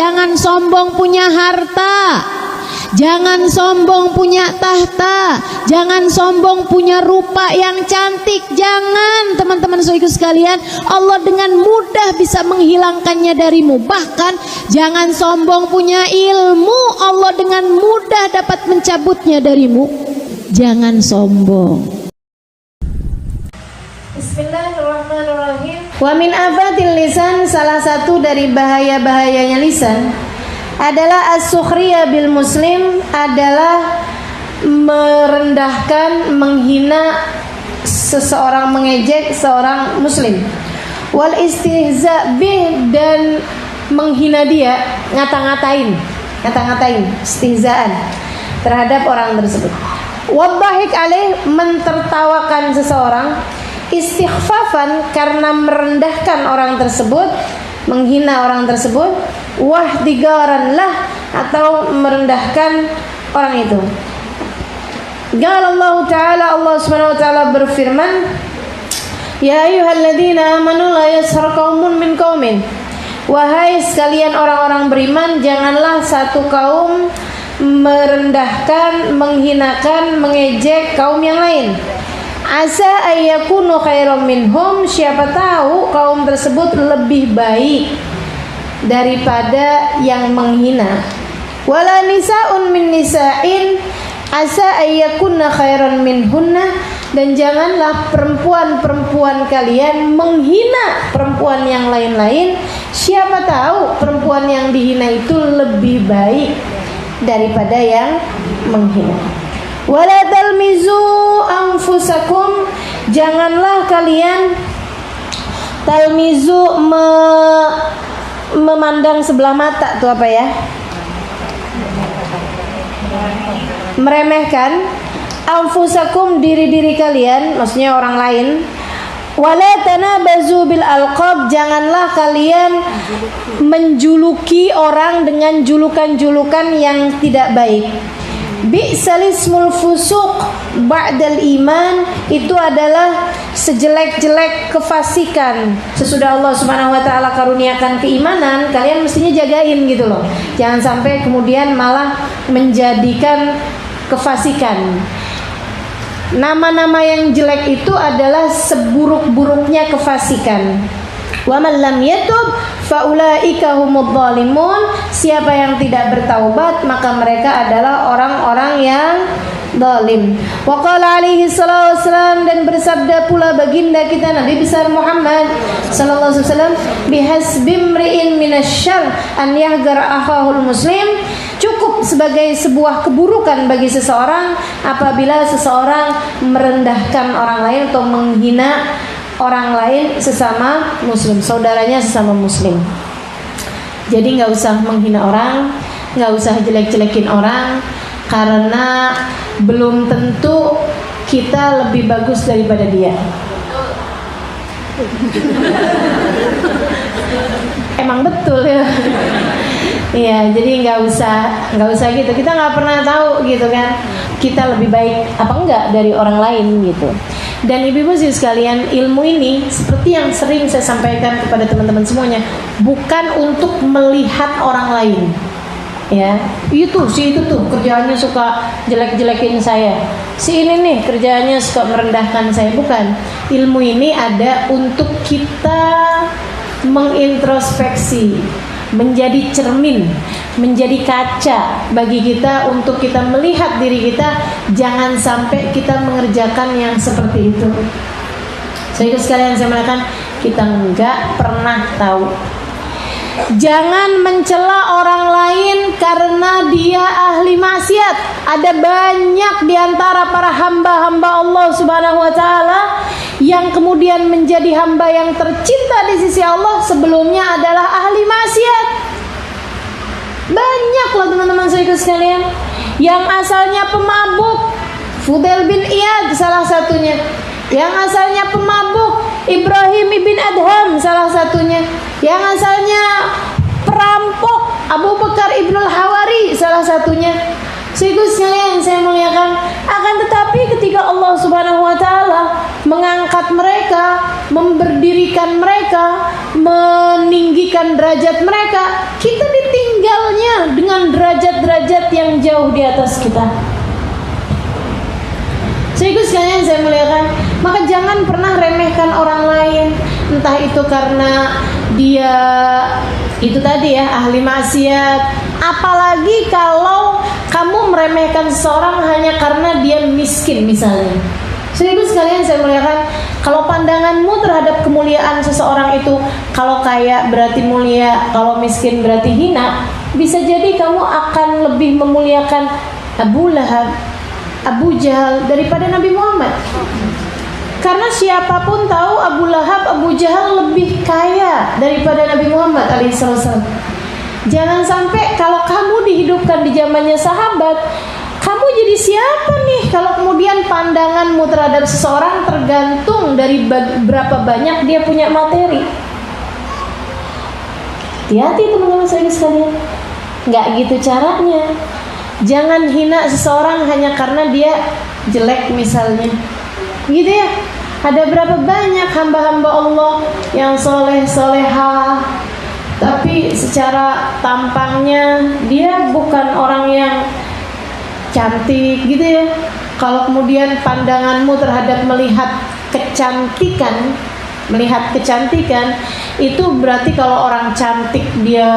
jangan sombong punya harta, jangan sombong punya tahta, jangan sombong punya rupa yang cantik. Jangan, teman-teman saudaraku sekalian, Allah dengan mudah bisa menghilangkannya darimu. Bahkan jangan sombong punya ilmu, Allah dengan mudah dapat mencabutnya darimu. Jangan sombong. Bismillahirrahmanirrahim. Wa min afatil lisan, salah satu dari bahaya-bahayanya lisan adalah as-sukhriyah bil muslim, adalah merendahkan, menghina seseorang, mengejek seorang muslim. Wal istihza bih, dan menghina dia, ngata-ngatain, istihzaan terhadap orang tersebut. Wabahik alaih, mentertawakan seseorang. Istighfafan, karena merendahkan orang tersebut, menghina orang tersebut. Wahdigaran lah, atau merendahkan orang itu. Qala Allah Ta'ala, Allah Subhanahu wa taala berfirman, ya ayyuhalladzina amanu la yashar qaumun min qaumin. Wahai sekalian orang-orang beriman, janganlah satu kaum merendahkan, menghinakan, mengejek kaum yang lain. Asa ayyakunu khairam minhum, siapa tahu kaum tersebut lebih baik daripada yang menghina. Wala nisaun min nisa'in asa ayyakunna khairan minhunna, dan janganlah perempuan-perempuan kalian menghina perempuan yang lain-lain, siapa tahu perempuan yang dihina itu lebih baik daripada yang menghina. Wala talmizu anfusakum, janganlah kalian talmizu, memandang sebelah mata, itu apa ya? Meremehkan. Anfusakum, diri-diri kalian, maksudnya orang lain. Wala tanabazu bil alqab, janganlah kalian menjuluki orang dengan julukan-julukan yang tidak baik. Bi'salismul fusuq ba'dal iman, itu adalah sejelek-jelek kefasikan sesudah Allah Subhanahu wa taala karuniakan keimanan. Kalian mestinya jagain gitu loh. Jangan sampai kemudian malah menjadikan kefasikan. Nama-nama yang jelek itu adalah seburuk-buruknya kefasikan. Wa man lam yatub fa ulaika humudz zalimun, siapa yang tidak bertaubat maka mereka adalah orang-orang yang zalim. Wa qala alaihi salatu wassalam, dan bersabda pula baginda kita Nabi besar Muhammad sallallahu alaihi wasallam, bihasbimri'in minasyarr an yahgar akhahul muslim, cukup sebagai sebuah keburukan bagi seseorang apabila seseorang merendahkan orang lain atau menghina orang lain sesama muslim, saudaranya sesama muslim. Jadi nggak usah menghina orang, nggak usah jelek-jelekin orang, karena belum tentu kita lebih bagus daripada dia. Emang betul ya. Iya, jadi nggak usah gitu. Kita nggak pernah tahu gitu kan, kita lebih baik apa enggak dari orang lain gitu. Dan ibu-ibu sekalian, ilmu ini seperti yang sering saya sampaikan kepada teman-teman semuanya, bukan untuk melihat orang lain. Ya, si itu tuh kerjaannya suka jelek-jelekin saya. Si ini nih kerjaannya suka merendahkan saya. Bukan. Ilmu ini ada untuk kita mengintrospeksi, menjadi cermin, menjadi kaca bagi kita untuk kita melihat diri kita. Jangan sampai kita mengerjakan yang seperti itu. Saya sekalian saya mengatakan, kita nggak pernah tahu. Jangan mencela orang lain karena dia ahli maksiat. Ada banyak di antara para hamba-hamba Allah Subhanahu wa taala yang kemudian menjadi hamba yang tercinta di sisi Allah sebelumnya adalah ahli maksiat. Banyak loh teman-teman saya sekalian, yang asalnya pemabuk, Fudail bin Iyad salah satunya. Yang asalnya pemabuk, Ibrahim bin Adham salah satunya. Yang asalnya perampok, Abu Bakar ibnul Hawari salah satunya. Sekalian saya muliakan, akan tetapi ketika Allah Subhanahu wa taala mengangkat mereka, memberdirikan mereka, meninggikan derajat mereka, kita ditinggalkan derajat yang jauh di atas kita. Sehingga sekalian saya muliakan, maka jangan pernah remehkan orang lain, entah itu karena dia itu tadi ya ahli maksiat, apalagi kalau kamu meremehkan seseorang hanya karena dia miskin misalnya. Sehingga sekalian saya muliakan, kalau pandanganmu terhadap kemuliaan seseorang itu, kalau kaya berarti mulia, kalau miskin berarti hina, bisa jadi kamu akan lebih memuliakan Abu Lahab, Abu Jahal daripada Nabi Muhammad. Karena siapapun tahu Abu Lahab, Abu Jahal lebih kaya daripada Nabi Muhammad alaihissalam. Jangan sampai kalau kamu dihidupkan di zamannya sahabat, kamu jadi siapa nih kalau kemudian pandanganmu terhadap seseorang tergantung dari berapa banyak dia punya materi. Hati-hati teman-teman saya sekalian, nggak gitu caranya. Jangan hina seseorang hanya karena dia jelek misalnya, gitu ya. Ada berapa banyak hamba-hamba Allah yang soleh-solehah, tapi secara tampangnya dia bukan orang yang cantik, gitu ya. Kalau kemudian pandanganmu terhadap melihat kecantikan itu berarti kalau orang cantik dia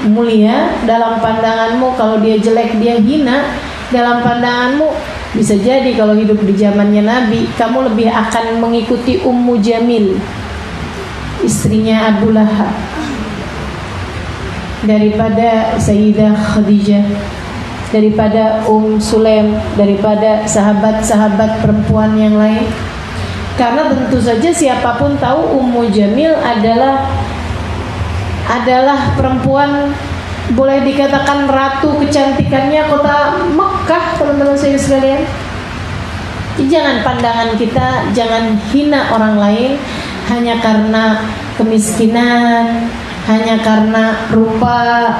mulia dalam pandanganmu, kalau dia jelek dia hina dalam pandanganmu. Bisa jadi kalau hidup di zamannya Nabi, kamu lebih akan mengikuti Ummu Jamil, istrinya Abu Lahab, daripada Sayyidah Khadijah, daripada Sulaim, daripada sahabat-sahabat perempuan yang lain. Karena tentu saja siapapun tahu Ummu Jamil adalah perempuan, boleh dikatakan ratu kecantikannya kota Mekah, teman-teman saya sekalian. Jangan pandangan kita, jangan hina orang lain hanya karena kemiskinan, hanya karena rupa,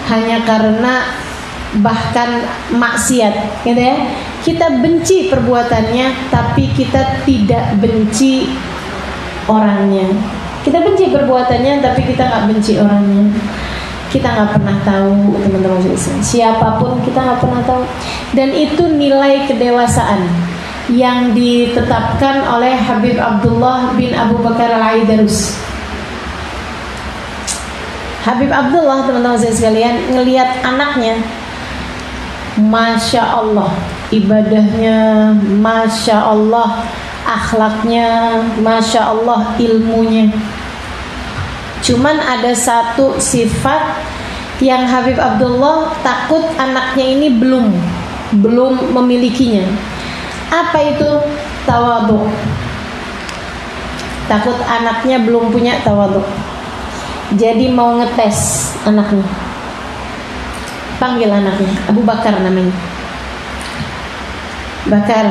hanya karena bahkan maksiat, gitu ya. Kita benci perbuatannya, tapi kita tidak benci orangnya. Kita benci perbuatannya, tapi kita nggak benci orangnya. Kita nggak pernah tahu, teman-teman, siapapun kita nggak pernah tahu. Dan itu nilai kedewasaan yang ditetapkan oleh Habib Abdullah bin Abu Bakar Al-Aidarus. Habib Abdullah, teman-teman saya sekalian, ngelihat anaknya, Masya Allah ibadahnya, Masya Allah akhlaknya, Masya Allah ilmunya. Cuman ada satu sifat yang Habib Abdullah takut anaknya ini belum memilikinya. Apa itu? Tawadhu. Takut anaknya belum punya tawadhu. Jadi mau ngetes anaknya. Panggil anaknya, Abu Bakar namanya. Bakar,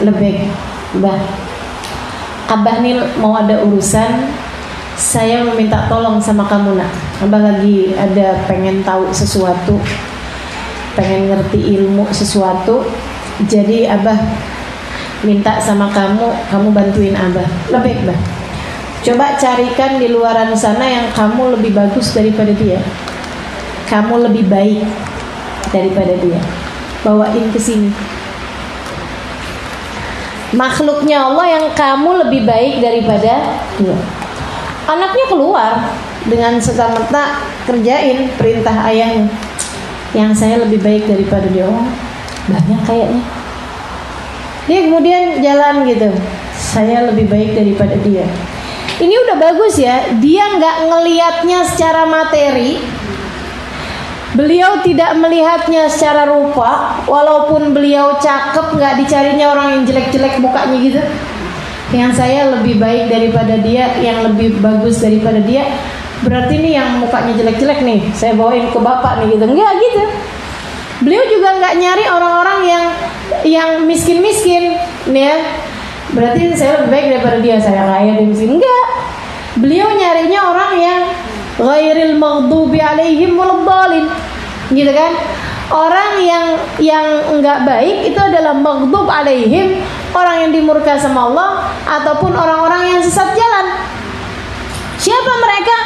lebih, Bah. Abah nih mau ada urusan, saya meminta tolong sama kamu nak. Abah lagi ada pengen tahu sesuatu, pengen ngerti ilmu sesuatu. Jadi Abah minta sama kamu bantuin Abah. Lebih, Bah. Coba carikan di luaran sana yang kamu lebih bagus daripada dia, kamu lebih baik daripada dia. Bawain ke sini. Makhluknya Allah yang kamu lebih baik daripada dia. Anaknya keluar dengan serta-merta kerjain perintah ayahnya. Yang saya lebih baik daripada dia. Oh, banyak kayaknya. Dia kemudian jalan gitu. Saya lebih baik daripada dia. Ini udah bagus ya. Dia nggak ngelihatnya secara materi. Beliau tidak melihatnya secara rupa. Walaupun beliau cakep, nggak dicarinya orang yang jelek-jelek mukanya gitu. Yang saya lebih baik daripada dia, yang lebih bagus daripada dia, berarti nih yang mukanya jelek-jelek nih saya bawain ke bapak nih gitu. Enggak gitu. Beliau juga nggak nyari orang-orang yang miskin-miskin nih ya. Berarti saya lebih baik daripada dia, saya kaya dia miskin. Enggak. Beliau nyarinya orang yang ghairil maghdubi alaihim waladdallin, gitu kan? Orang yang enggak baik itu adalah maghdub alaihim, orang yang dimurka sama Allah ataupun orang-orang yang sesat jalan. Siapa mereka?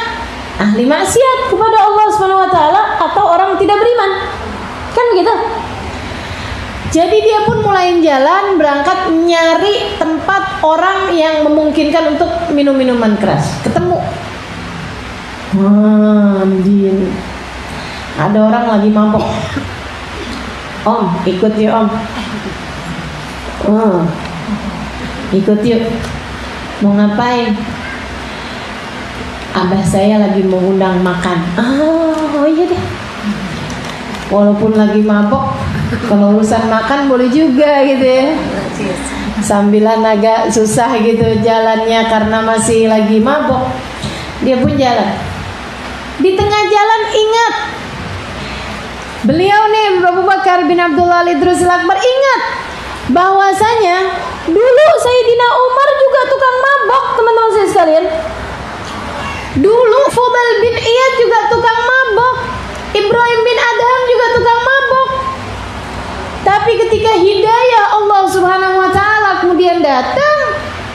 Ahli maksiat kepada Allah Subhanahu wa taala atau orang tidak beriman. Jadi dia pun mulai jalan berangkat nyari tempat orang yang memungkinkan untuk minum minuman keras. Ketemu. Anjir. Ada orang lagi mabok. Om, ikut yuk om. Ikut yuk. Mau ngapain? Abah saya lagi mau undang makan. Oh iya deh. Walaupun lagi mabok, kalau urusan makan boleh juga gitu ya. Sambilan agak susah gitu jalannya karena masih lagi mabok, dia pun jalan. Di tengah jalan ingat, beliau nih Abu Bakar bin Abdullah al-Idrusil Akbar ingat bahwasanya dulu Sayyidina Umar juga tukang mabok, teman-teman saya sekalian. Dulu Fudail bin Iyad juga tukang mabok, Ibrahim bin Adham juga tukang mabok. Tapi ketika hidayah Allah Subhanahu wa taala kemudian datang,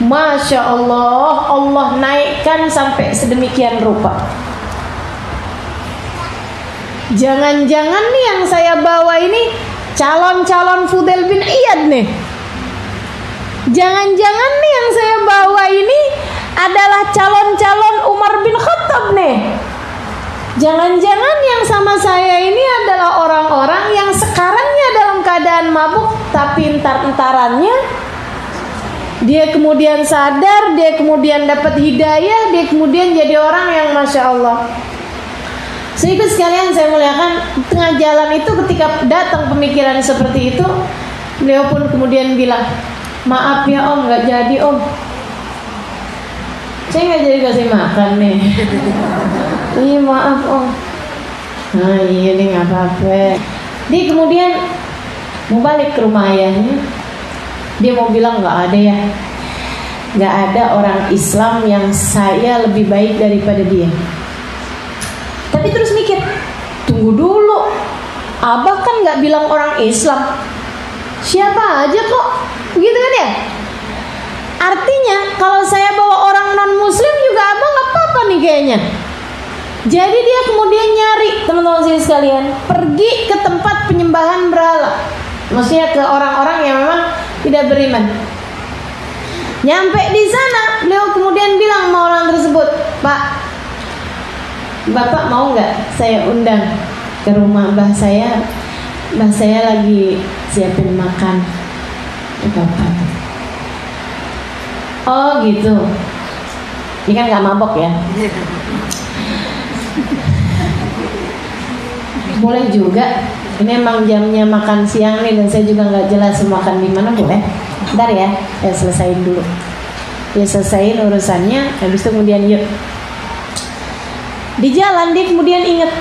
Masya Allah, Allah naikkan sampai sedemikian rupa. Jangan-jangan nih yang saya bawa ini calon-calon Fudail bin Iyad nih. Jangan-jangan nih yang saya bawa ini adalah calon-calon Umar bin Khattab nih. Jangan-jangan yang sama saya ini adalah orang-orang yang sekarangnya dalam keadaan mabuk, tapi entar-entarannya dia kemudian sadar, dia kemudian dapat hidayah, dia kemudian jadi orang yang Masya Allah. Sehingga sekalian saya muliakan, tengah jalan itu ketika datang pemikiran seperti itu, beliau pun kemudian bilang, maaf ya om, gak jadi om, saya gak jadi kasih makan nih. Iya maaf om. Nah iya nih gak apa-apa. Dia kemudian mau balik ke rumah ayahnya. Dia mau bilang gak ada ya, gak ada orang Islam yang saya lebih baik daripada dia. Tapi terus mikir, tunggu dulu, abah kan gak bilang orang Islam, siapa aja kok, begitu kan ya. Artinya kalau saya bawa orang non muslim juga abah gak apa-apa nih kayaknya. Jadi dia kemudian nyari, teman-teman sekalian, pergi ke tempat penyembahan berhala, maksudnya ke orang-orang yang memang tidak beriman. Nyampe di sana, beliau kemudian bilang sama orang tersebut, Pak, Bapak mau nggak saya undang ke rumah mbah saya? Mbah saya lagi siapin makan. Bapak. Oh gitu. Ini kan nggak mabok ya? Boleh juga. Ini emang jamnya makan siang nih dan saya juga nggak jelas makan di mana, boleh. Bentar ya, saya selesaiin dulu. Ya selesaiin urusannya, habis itu kemudian yuk. Di jalan dia kemudian ingat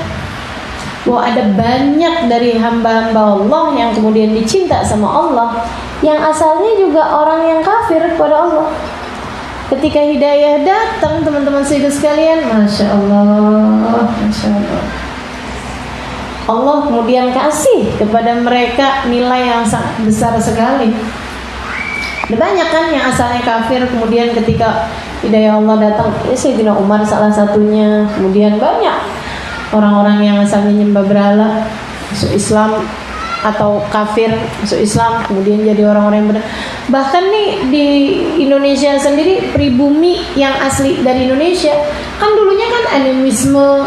bahwa ada banyak dari hamba-hamba Allah yang kemudian dicinta sama Allah, yang asalnya juga orang yang kafir kepada Allah. Ketika hidayah datang, teman-teman sekalian, Masya Allah, Masya Allah, Allah kemudian kasih kepada mereka nilai yang sangat besar sekali. Ada banyak kan yang asalnya kafir, kemudian ketika hidayah Allah datang, Sayyidina Umar salah satunya, kemudian banyak orang-orang yang asalnya nyembah berhala masuk Islam, atau kafir masuk Islam, kemudian jadi orang-orang yang benar. Bahkan nih di Indonesia sendiri, pribumi yang asli dari Indonesia kan dulunya kan animisme,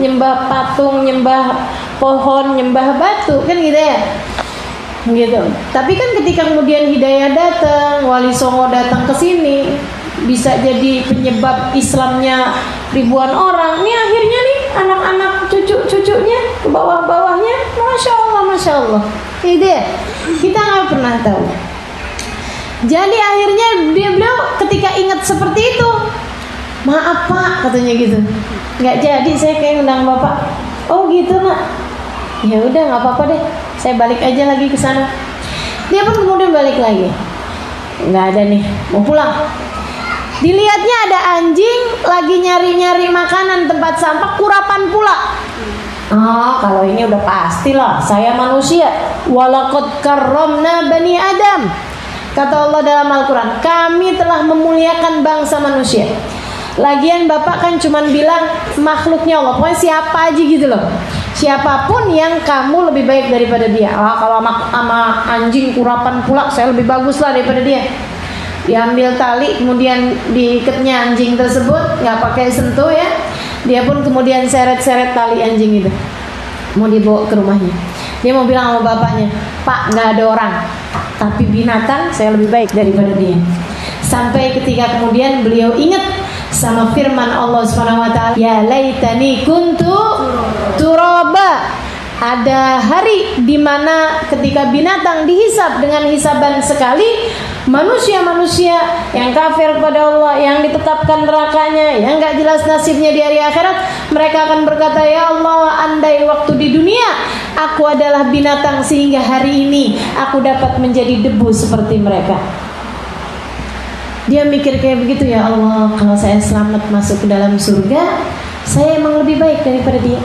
nyembah patung, nyembah pohon, nyembah batu, kan gitu ya, gitu. Tapi kan ketika kemudian hidayah datang, Wali Songo datang ke sini, bisa jadi penyebab Islamnya ribuan orang. Nih akhirnya nih anak-anak cucu-cucunya ke bawah-bawahnya, Masya Allah, Masya Allah. Gitu ya, kita nggak pernah tahu. Jadi akhirnya beliau ketika ingat seperti itu, maaf pak, katanya gitu, nggak jadi saya kayak undang bapak. Oh gitu nak, ya udah nggak apa-apa deh, saya balik aja lagi ke sana. Dia pun kemudian balik lagi, nggak ada nih, mau pulang. Dilihatnya ada anjing lagi nyari-nyari makanan tempat sampah, kurapan pula. Ah, kalau ini udah pastilah saya manusia. Walaqad karramna bani Adam. Kata Allah dalam Al-Quran, kami telah memuliakan bangsa manusia. Lagian bapak kan cuman bilang makhluknya Allah, pokoknya siapa aja gitu loh. Siapapun yang kamu lebih baik daripada dia. Kalau sama anjing kurapan pula saya lebih bagus lah daripada dia. Diambil tali, kemudian diikatnya anjing tersebut, nggak pakai sentuh ya. Dia pun kemudian seret-seret tali anjing itu, mau dibawa ke rumahnya. Dia mau bilang sama bapaknya, Pak, nggak ada orang, tapi binatang saya lebih baik daripada dia. Sampai ketika kemudian beliau ingat sama firman Allah SWT, ya laitani kuntu turaba. Ada hari di mana ketika binatang dihisab dengan hisaban sekali, manusia-manusia yang kafir kepada Allah, yang ditetapkan nerakanya, yang gak jelas nasibnya di hari akhirat, mereka akan berkata, ya Allah, andai waktu di dunia aku adalah binatang sehingga hari ini aku dapat menjadi debu seperti mereka. Dia mikir kayak begitu, ya Allah, kalau saya selamat masuk ke dalam surga, saya emang lebih baik daripada dia.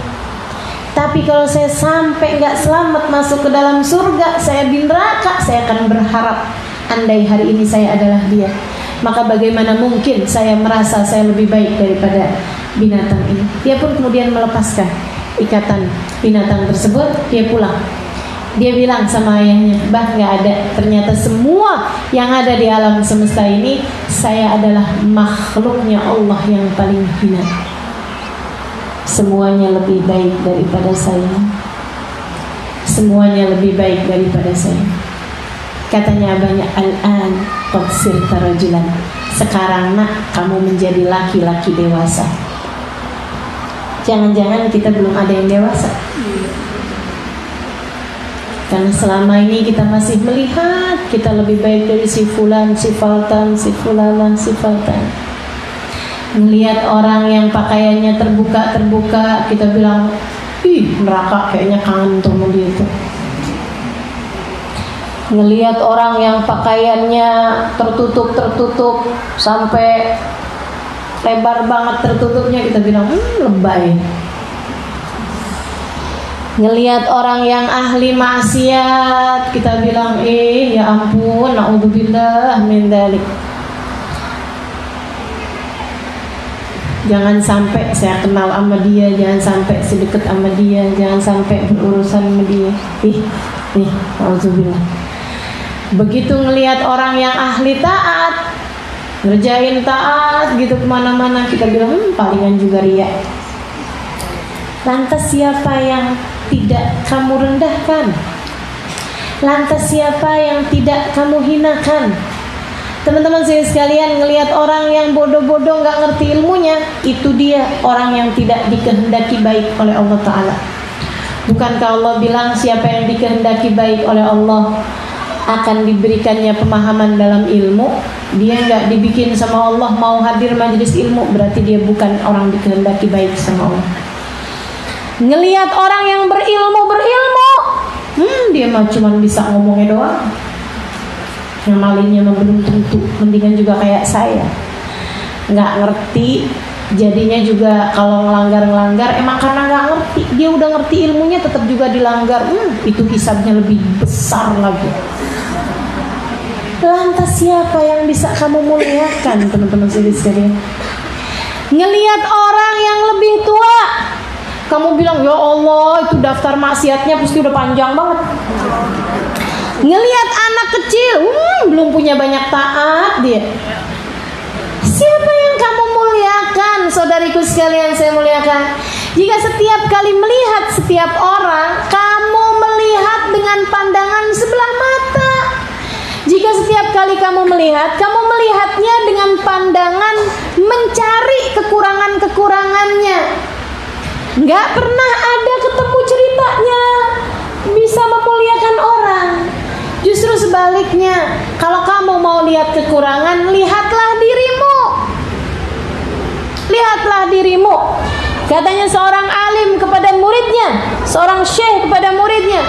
Tapi kalau saya sampai nggak selamat masuk ke dalam surga, saya di neraka, saya akan berharap andai hari ini saya adalah dia. Maka bagaimana mungkin saya merasa saya lebih baik daripada binatang ini. Dia pun kemudian melepaskan ikatan binatang tersebut, dia pulang. Dia bilang sama ayahnya, bah, nggak ada. Ternyata semua yang ada di alam semesta ini, saya adalah makhluknya Allah yang paling hina. Semuanya lebih baik daripada saya. Semuanya lebih baik daripada saya. Katanya abahnya, al-an qad sirta rajulan. Sekarang nak, kamu menjadi laki-laki dewasa. Jangan-jangan kita belum ada yang dewasa. Karena selama ini kita masih melihat kita lebih baik dari si fulan, si faltan, si fulana, si faltan. Ngelihat orang yang pakaiannya terbuka, kita bilang, ih, neraka, kayaknya kangen tuh sama dia tuh. Ngelihat orang yang pakaiannya tertutup sampai lebar banget tertutupnya, kita bilang, lebay. Ngelihat orang yang ahli maksiat, kita bilang, ya ampun, naudzubillah min dzalik. Jangan sampai saya kenal sama dia, jangan sampai sedekat sama dia, jangan sampai berurusan sama dia. Naudzubillah. Begitu ngelihat orang yang ahli taat, ngerjain taat gitu kemana-mana, kita bilang, palingan juga ria. Lantas siapa yang tidak kamu rendahkan? Lantas siapa yang tidak kamu hinakan? Teman-teman saya sekalian, ngelihat orang yang bodoh-bodoh gak ngerti ilmunya, itu dia orang yang tidak dikehendaki baik oleh Allah Ta'ala. Bukankah Allah bilang siapa yang dikehendaki baik oleh Allah akan diberikannya pemahaman dalam ilmu? Dia gak dibikin sama Allah mau hadir majelis ilmu, berarti dia bukan orang dikehendaki baik sama Allah. Ngelihat orang yang berilmu, dia mah cuma bisa ngomongnya doang. Ngamalinnya mah belum tentu, mendingan juga kayak saya, nggak ngerti, jadinya juga kalau ngelanggar emang karena nggak ngerti. Dia udah ngerti ilmunya tetap juga dilanggar, itu hisabnya lebih besar lagi. Lantas siapa yang bisa kamu muliakan, teman-teman sekalian? Ngelihat orang yang lebih tua, kamu bilang, ya Allah, itu daftar maksiatnya pasti udah panjang banget. Ngelihat anak kecil, belum punya banyak taat dia. Siapa yang kamu muliakan? Saudariku sekalian, saya muliakan. Jika setiap kali melihat setiap orang, kamu melihat dengan pandangan sebelah mata. Jika setiap kali kamu melihatnya dengan pandangan mencari kekurangan-kekurangannya. Nggak pernah ada ketemu ceritanya bisa memuliakan orang. Justru sebaliknya, kalau kamu mau lihat kekurangan, lihatlah dirimu. Lihatlah dirimu. Katanya seorang alim kepada muridnya, seorang syekh kepada muridnya,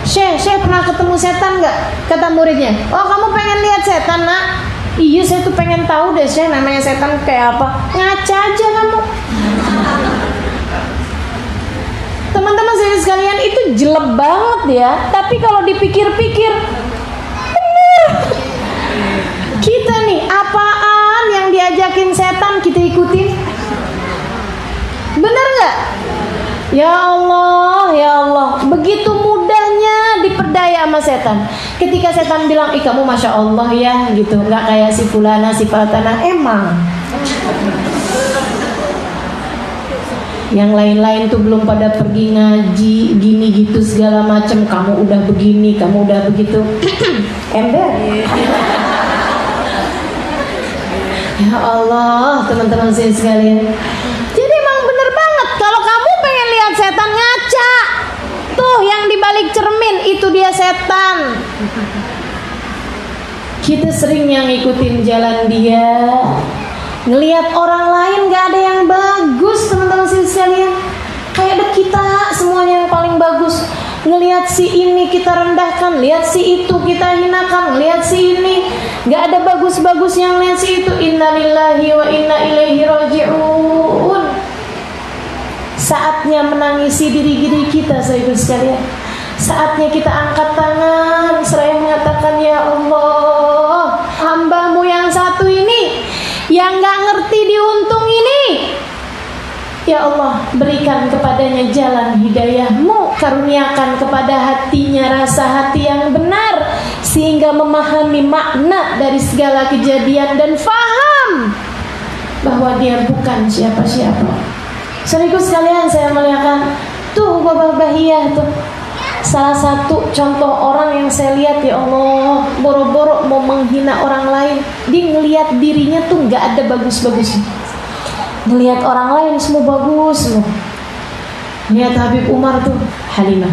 Syekh pernah ketemu setan nggak? Kata muridnya, oh kamu pengen lihat setan nak? Iya, saya tuh pengen tahu deh Syekh, namanya setan kayak apa. Ngaca aja kamu. Teman-teman sekalian, itu jelek banget ya. Tapi kalau dipikir-pikir, bener. Kita nih, apaan yang diajakin setan kita ikutin? Bener nggak? Ya Allah, sama setan. Ketika setan bilang, ih kamu masya Allah ya gitu, nggak kayak si fulana si faltana. Emang yang lain-lain tuh belum pada pergi ngaji gini gitu segala macam, kamu udah begini, kamu udah begitu. Ember. Ya Allah, teman-teman sekalian. Jadi emang bener banget, kalau kamu pengen lihat setan, ngaca. Tuh yang dibalik cermin itu dia setan. Kita sering yang ngikutin jalan dia, ngelihat orang lain gak ada yang bagus, teman-teman sekalian. Kayak ada kita semuanya yang paling bagus. Ngelihat si ini kita rendahkan, lihat si itu kita hinakan, lihat si ini gak ada bagus-bagus yang lihat si itu. Innalillahi wa inna ilaihi raji'un. Saatnya menangisi diri kita, saudara sekalian. Saatnya kita angkat tangan seraya mengatakan, ya Allah, hamba-Mu yang satu ini yang gak ngerti diuntung ini, ya Allah, berikan kepadanya jalan hidayah-Mu, karuniakan kepada hatinya rasa hati yang benar, sehingga memahami makna dari segala kejadian dan faham bahwa dia bukan siapa-siapa. Saudaraku sekalian, saya melihatkan tuh Bapak Bahiyah tuh, salah satu contoh orang yang saya lihat, ya Allah, boro-boro mau menghina orang lain, dia ngelihat dirinya tuh nggak ada bagus-bagusnya. Ngelihat orang lain semua bagus semua. Lihat Habib Umar tuh, Halimah.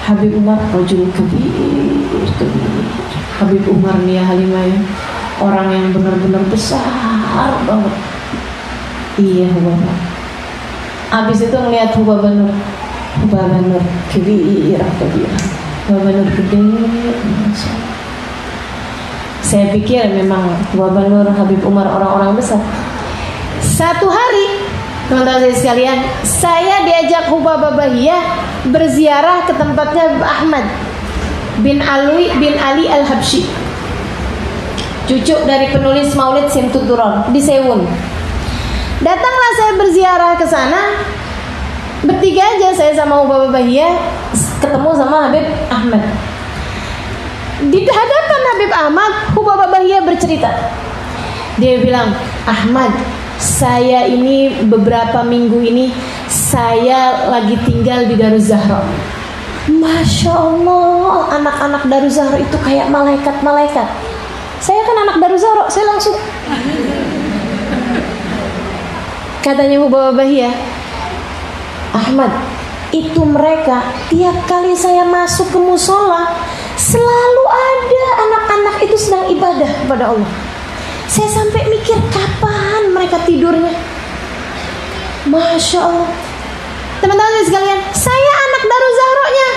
Habib Umar rajul kabir. Habib Umar nih ya Halimah ya, orang yang benar-benar besar banget. Iya Bapak. Habis itu ngelihat Hubaba Nur. Hubaba Nur kabir. Hubaba Nur gede. Saya pikir memang Hubaba Nur, Habib Umar orang-orang besar. Satu hari, teman-teman sekalian, saya diajak Hubaba Bahiyah berziarah ke tempatnya Ahmad bin Ali Al-Habsyi, cucu dari penulis Maulid Simtuturon di Sewun. Datanglah saya berziarah ke sana, bertiga aja saya sama Hubaba Bahiyah, ketemu sama Habib Ahmad. Di hadapan Habib Ahmad, Hubaba Bahiyah bercerita. Dia bilang, Ahmad, saya ini beberapa minggu ini saya lagi tinggal di Daruz Zahra. Masya Allah, anak-anak Daruz Zahra itu kayak malaikat-malaikat. Saya kan anak Daruz Zahra, saya langsung. Katanya Hubaba Bahiyah, Ahmad, itu mereka tiap kali saya masuk ke musola selalu ada anak-anak itu sedang ibadah kepada Allah. Saya sampai mikir kapan mereka tidurnya. Masya Allah. Teman-teman sekalian, saya anak Daruz Zahra-nya.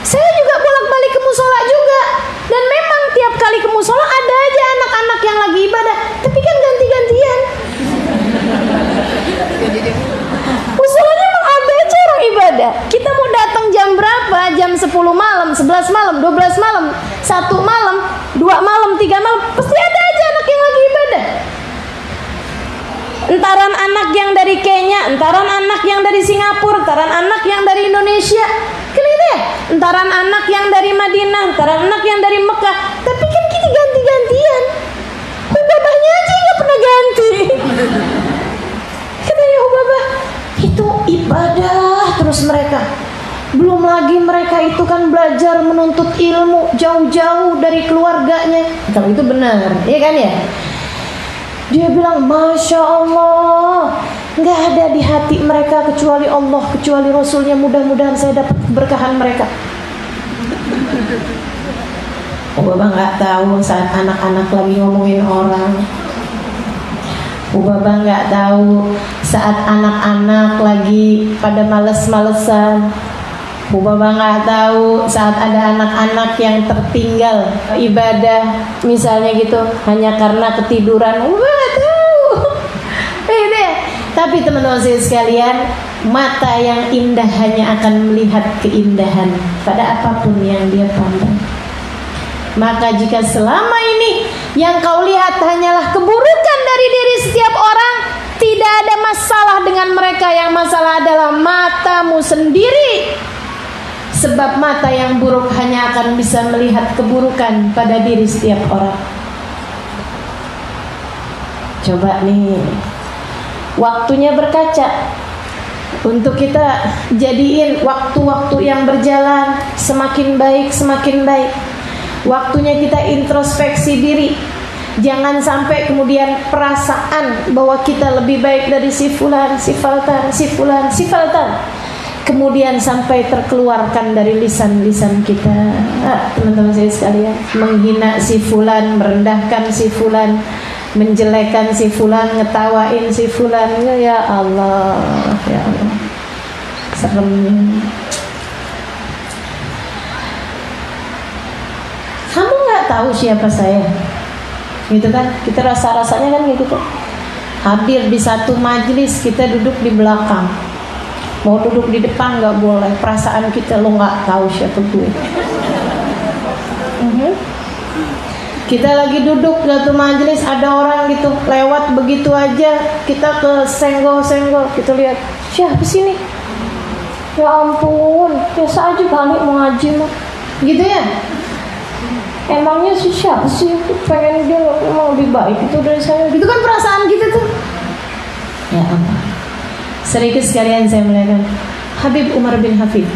Saya juga bolak-balik ke musola juga. Dan memang tiap kali ke musola ada aja anak-anak yang lagi ibadah. Tapi kan ganti-gantian. Musolanya memang ada aja orang ibadah. Kita mau datang jam berapa? Jam 10 malam, 11 malam, 12 malam, 1 malam, 2 malam, 3 malam, pasti ada aja anak yang lagi ibadah. Entaran anak yang dari Kenya, entaran anak yang dari Singapura, entaran anak yang dari Indonesia, kan gitu ya? Entaran anak yang dari Madinah, entaran anak yang dari Mekah. Tapi kan kita ganti-gantian. Hubabahnya aja nggak pernah ganti. Katanya Hubabah, itu ibadah terus mereka. Belum lagi mereka itu kan belajar menuntut ilmu jauh-jauh dari keluarganya. Kalau itu benar, iya kan ya? Dia bilang, Masya Allah, nggak ada di hati mereka kecuali Allah, kecuali Rasulnya. Mudah-mudahan saya dapat keberkahan mereka. Bapak nggak tahu saat anak-anak lagi ngomongin orang. Bapak nggak tahu saat anak-anak lagi pada males-malesan. Bapak nggak tahu saat ada anak-anak yang tertinggal ibadah, misalnya gitu, hanya karena ketiduran. Bapak nggak tahu. Tapi teman-teman sekalian, mata yang indah hanya akan melihat keindahan pada apapun yang dia pandang. Maka jika selama ini yang kau lihat hanyalah keburukan dari diri setiap orang, tidak ada masalah dengan mereka. Yang masalah adalah matamu sendiri. Sebab mata yang buruk hanya akan bisa melihat keburukan pada diri setiap orang. Coba nih, waktunya berkaca. Untuk kita jadiin waktu-waktu yang berjalan semakin baik, semakin baik. Waktunya kita introspeksi diri. Jangan sampai kemudian perasaan bahwa kita lebih baik dari si fulan, si faltan, si fulan, si faltan, kemudian sampai terkeluarkan dari lisan-lisan kita. Teman-teman saya sekalian, menghina si fulan, merendahkan si fulan, menjelekan si fulan, ngetawain si fulan. Ya Allah, ya Allah, seremnya. Kamu nggak tahu siapa saya, gitu kan? Kita rasa-rasanya kan gitu. Hadir di satu majelis, kita duduk di belakang. Mau duduk di depan nggak boleh. Perasaan kita, lo nggak tahu siapa gue. Kita lagi duduk di satu majelis, ada orang gitu lewat begitu aja, kita ke senggol-senggol, kita lihat siapa sih nih? Ya ampun, biasa aja kali mau ngaji mah, gitu ya. Emangnya sih siapa sih pengen dia mau lebih baik itu dari saya, gitu kan perasaan kita tuh. Ya Allah, sedikit sekalian saya melihatkan Habib Umar bin Hafid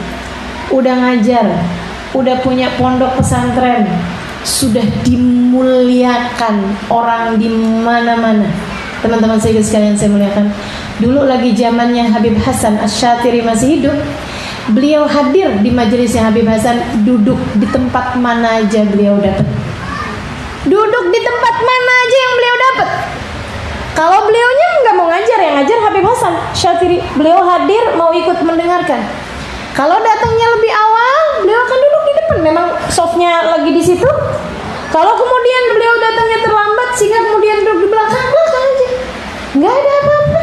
udah ngajar, udah punya pondok pesantren, sudah dimuliakan orang di mana-mana. Teman-teman sedikit sekalian saya muliakan, dulu lagi zamannya Habib Hasan Asy-Syatiri masih hidup, beliau hadir di majelisnya Habib Hasan, duduk di tempat mana aja beliau dapat. Duduk di tempat mana aja yang beliau dapat. Kalau beliaunya nggak mau ngajar, yang ngajar Habib Hasan Syatiri. Beliau hadir mau ikut mendengarkan. Kalau datangnya lebih awal, beliau akan duduk di depan. Memang softnya lagi di situ. Kalau kemudian beliau datangnya terlambat sehingga kemudian duduk di belakang aja. Nggak ada apa-apa.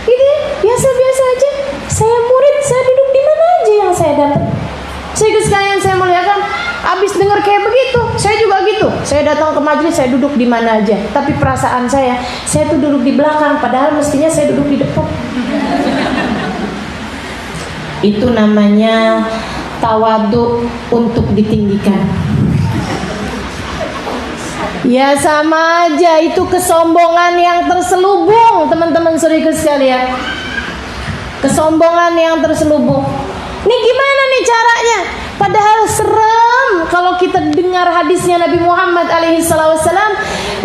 Gitu, biasa-biasa aja. Saya murid, saya duduk di mana aja yang saya dapat. Sehingga sekalian saya muliakan, abis dengar kayak begitu, saya juga gitu. Saya datang ke majelis, saya duduk di mana aja. Tapi perasaan saya tuh duduk di belakang, padahal mestinya saya duduk di depan. Itu namanya tawadhu untuk ditinggikan. Ya sama aja, itu kesombongan yang terselubung, teman-teman saudara sekalian. Kesombongan yang terselubung. Ini gimana nih caranya? Padahal serem kalau kita dengar hadisnya Nabi Muhammad alaihissalam,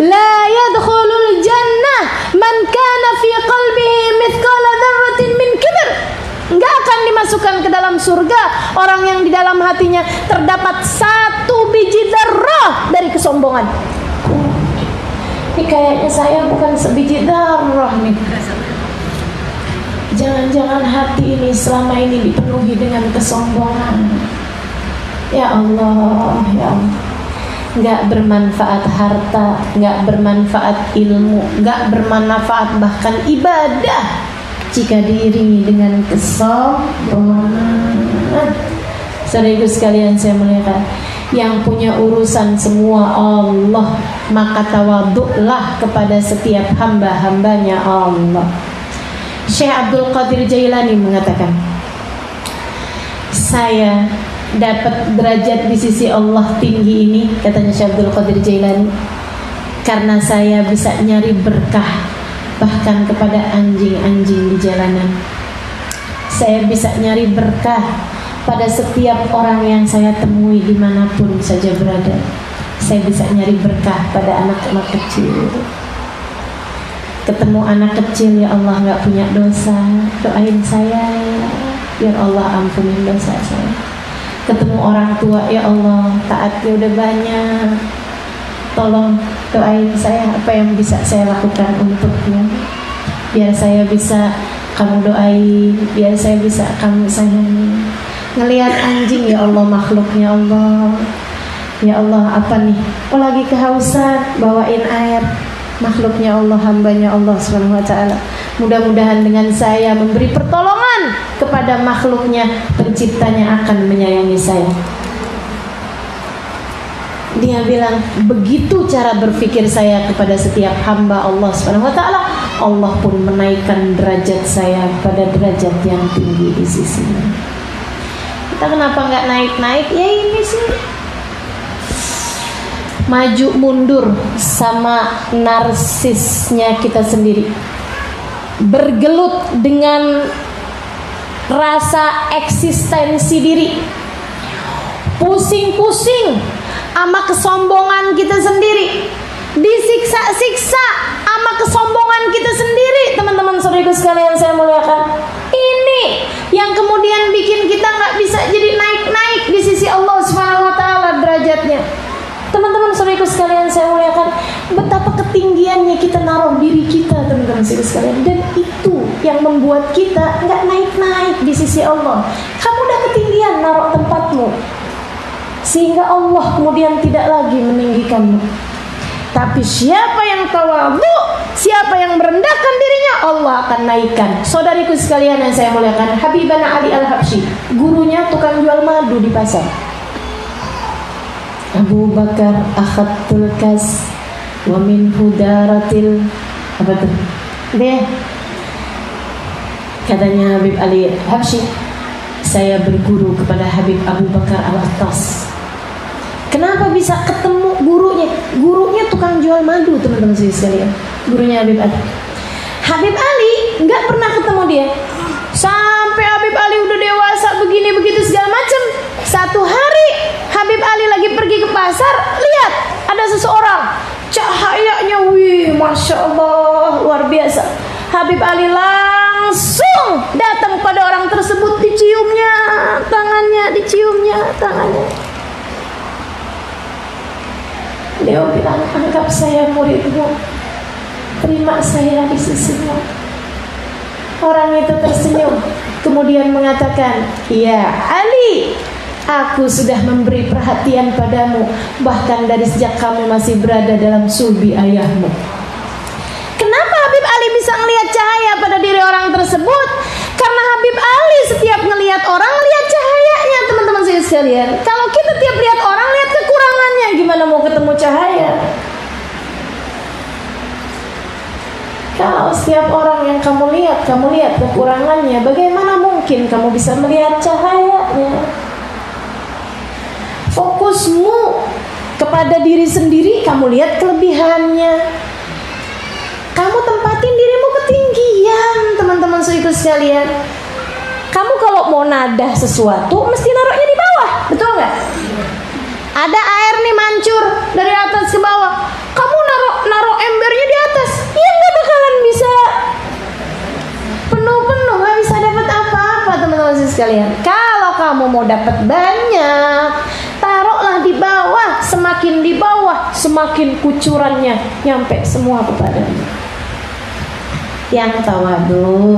la yadkhulul jannah man kana fi qalbihi mithqala dzarratin min kibr. Enggak akan dimasukkan ke dalam surga orang yang di dalam hatinya terdapat satu biji zarrah dari kesombongan. Ini kayaknya saya bukan sebiji zarrah nih. Jangan-jangan hati ini selama ini dipenuhi dengan kesombongan. Ya Allah, ya Allah. Nggak bermanfaat harta, nggak bermanfaat ilmu, nggak bermanfaat bahkan ibadah jika diiringi dengan kesombongan. Saudara sekalian saya muliakan, yang punya urusan semua Allah, maka tawadhu'lah kepada setiap hamba-hambanya Allah. Syekh Abdul Qadir Jailani mengatakan, saya dapat derajat di sisi Allah tinggi ini, katanya Syekh Abdul Qadir Jailani, karena saya bisa nyari berkah bahkan kepada anjing-anjing di jalanan. Saya bisa nyari berkah pada setiap orang yang saya temui dimanapun saja berada. Saya bisa nyari berkah pada anak-anak kecil. Ketemu anak kecil, ya Allah nggak punya dosa, doain saya, biar Allah ampunin dosa saya. Ketemu orang tua, ya Allah taatnya udah banyak, tolong doain saya, apa yang bisa saya lakukan untuknya, biar saya bisa kamu doain, biar saya bisa kamu sayangi. Ngelihat anjing, ya Allah makhluknya Allah, ya Allah apa nih, oh lagi kehausan, bawain air. Makhluknya Allah, hambanya Allah Subhanahu wa ta'ala. Mudah-mudahan dengan saya memberi pertolongan kepada makhluknya, penciptanya akan menyayangi saya. Dia bilang, begitu cara berpikir saya kepada setiap hamba Allah Subhanahu wa ta'ala, Allah pun menaikkan derajat saya pada derajat yang tinggi di sisinya. Kita kenapa nggak naik-naik? Ya ini sih, maju mundur sama narsisnya kita sendiri, bergelut dengan rasa eksistensi diri, pusing-pusing sama kesombongan kita sendiri, disiksa-siksa sama kesombongan kita sendiri. Teman-teman saudaraku sekalian saya muliakan, ini yang kemudian bikin kita nggak bisa jadi naik-naik di sisi Allah Subhanahu wa taala derajatnya. Teman-teman saudaraku sekalian saya muliakan, betapa ketinggiannya kita naruh diri kita, teman-teman saudaraku sekalian, dan itu yang membuat kita nggak naik-naik di sisi Allah. Kamu udah ketinggian naruh tempatmu, sehingga Allah kemudian tidak lagi meninggikanmu. Tapi siapa yang tawadhu, siapa yang merendahkan dirinya, Allah akan naikkan. Saudariku sekalian yang saya muliakan, Habibana Ali Al-Habsyi, gurunya tukang jual madu di pasar. Abu Bakar akhatul kas wa min hudaratil apa tuh? Deh. Katanya Habib Ali Al-Habsyi, saya berguru kepada Habib Abu Bakar Al-Attas. Kenapa bisa ketemu gurunya? Gurunya tukang jual madu, teman-teman sekalian. Gurunya Habib Ali. Habib Ali nggak pernah ketemu dia. Sampai Habib Ali udah dewasa begini begitu segala macam. Satu hari Habib Ali lagi pergi ke pasar, lihat ada seseorang, cahayanya, wih, masya Allah, luar biasa. Habib Ali langsung datang pada orang tersebut, diciumnya tangannya, diciumnya tangannya. Beliau bilang, anggap saya muridmu, terima saya di sisimu. Orang itu tersenyum, kemudian mengatakan, ya Ali, aku sudah memberi perhatian padamu, bahkan dari sejak kamu masih berada dalam sulbi ayahmu. Kenapa Habib Ali bisa melihat cahaya pada diri orang tersebut? Karena Habib Ali setiap ngelihat orang, lihat cahayanya, teman-teman sekalian. Kalau kita tiap lihat orang, lihat kekurangannya, gimana mau ketemu cahaya? Kalau setiap orang yang kamu lihat kekurangannya, bagaimana mungkin kamu bisa melihat cahayanya? Fokusmu kepada diri sendiri, kamu lihat kelebihannya. Kamu tempatin dirimu ketinggian, teman-teman saudaraku sekalian. Kamu kalau mau nadah sesuatu, mesti naruhnya di bawah, betul nggak? Ada air nih mancur dari atas ke bawah, kamu naruh embernya di atas, ya nggak bakalan bisa penuh, nggak bisa dapat apa-apa, teman-teman sekalian. Kalau kamu mau dapat banyak, taruhlah di bawah. Semakin di bawah, semakin kucurannya nyampe semua kepadamu. Yang tawadhu,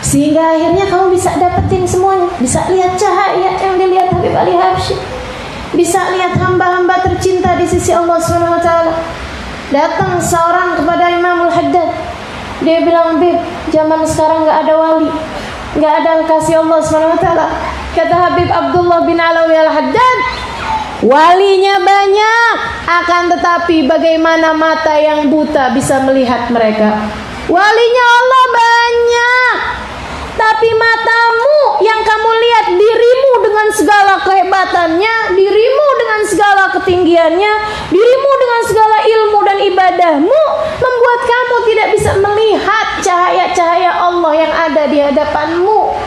sehingga akhirnya kamu bisa dapetin semuanya. Bisa lihat cahaya yang dilihat Habib Ali Habsyi, bisa lihat hamba-hamba tercinta di sisi Allah Subhanahu wa taala. Datang seorang kepada Imamul Haddad, dia bilang, Bib, zaman sekarang nggak ada wali, nggak ada kasih Allah Subhanahu wa taala. Kata Habib Abdullah bin Alawi Al-Haddad, walinya banyak, akan tetapi bagaimana mata yang buta bisa melihat mereka? Walinya Allah banyak, tapi matamu yang kamu lihat dirimu dengan segala kehebatannya, dirimu dengan segala ketinggiannya, dirimu dengan segala ilmu dan ibadahmu, membuat kamu tidak bisa melihat cahaya-cahaya Allah yang ada di hadapanmu.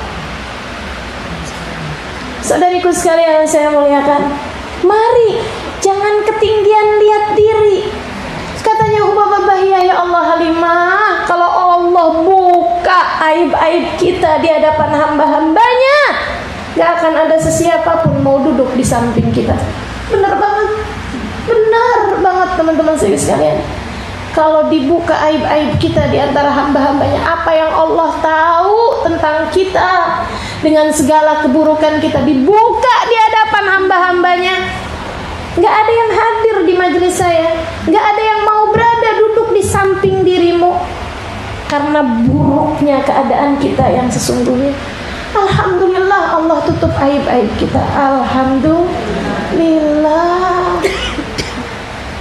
Saudariku sekalian saya muliakan, mari jangan ketinggian lihat diri. Katanya Ubaba Bahiyah, ya Allah Halimah, kalau Allah buka aib-aib kita di hadapan hamba-hambanya, gak akan ada sesiapapun mau duduk di samping kita. Benar banget teman-teman sekalian. Kalau dibuka aib-aib kita di antara hamba-hambanya, apa yang Allah tahu tentang kita dengan segala keburukan kita dibuka di hadapan hamba-hambanya, gak ada yang hadir di majelis saya, gak ada yang mau berada duduk di samping dirimu karena buruknya keadaan kita yang sesungguhnya. Alhamdulillah Allah tutup aib-aib kita. Alhamdulillah.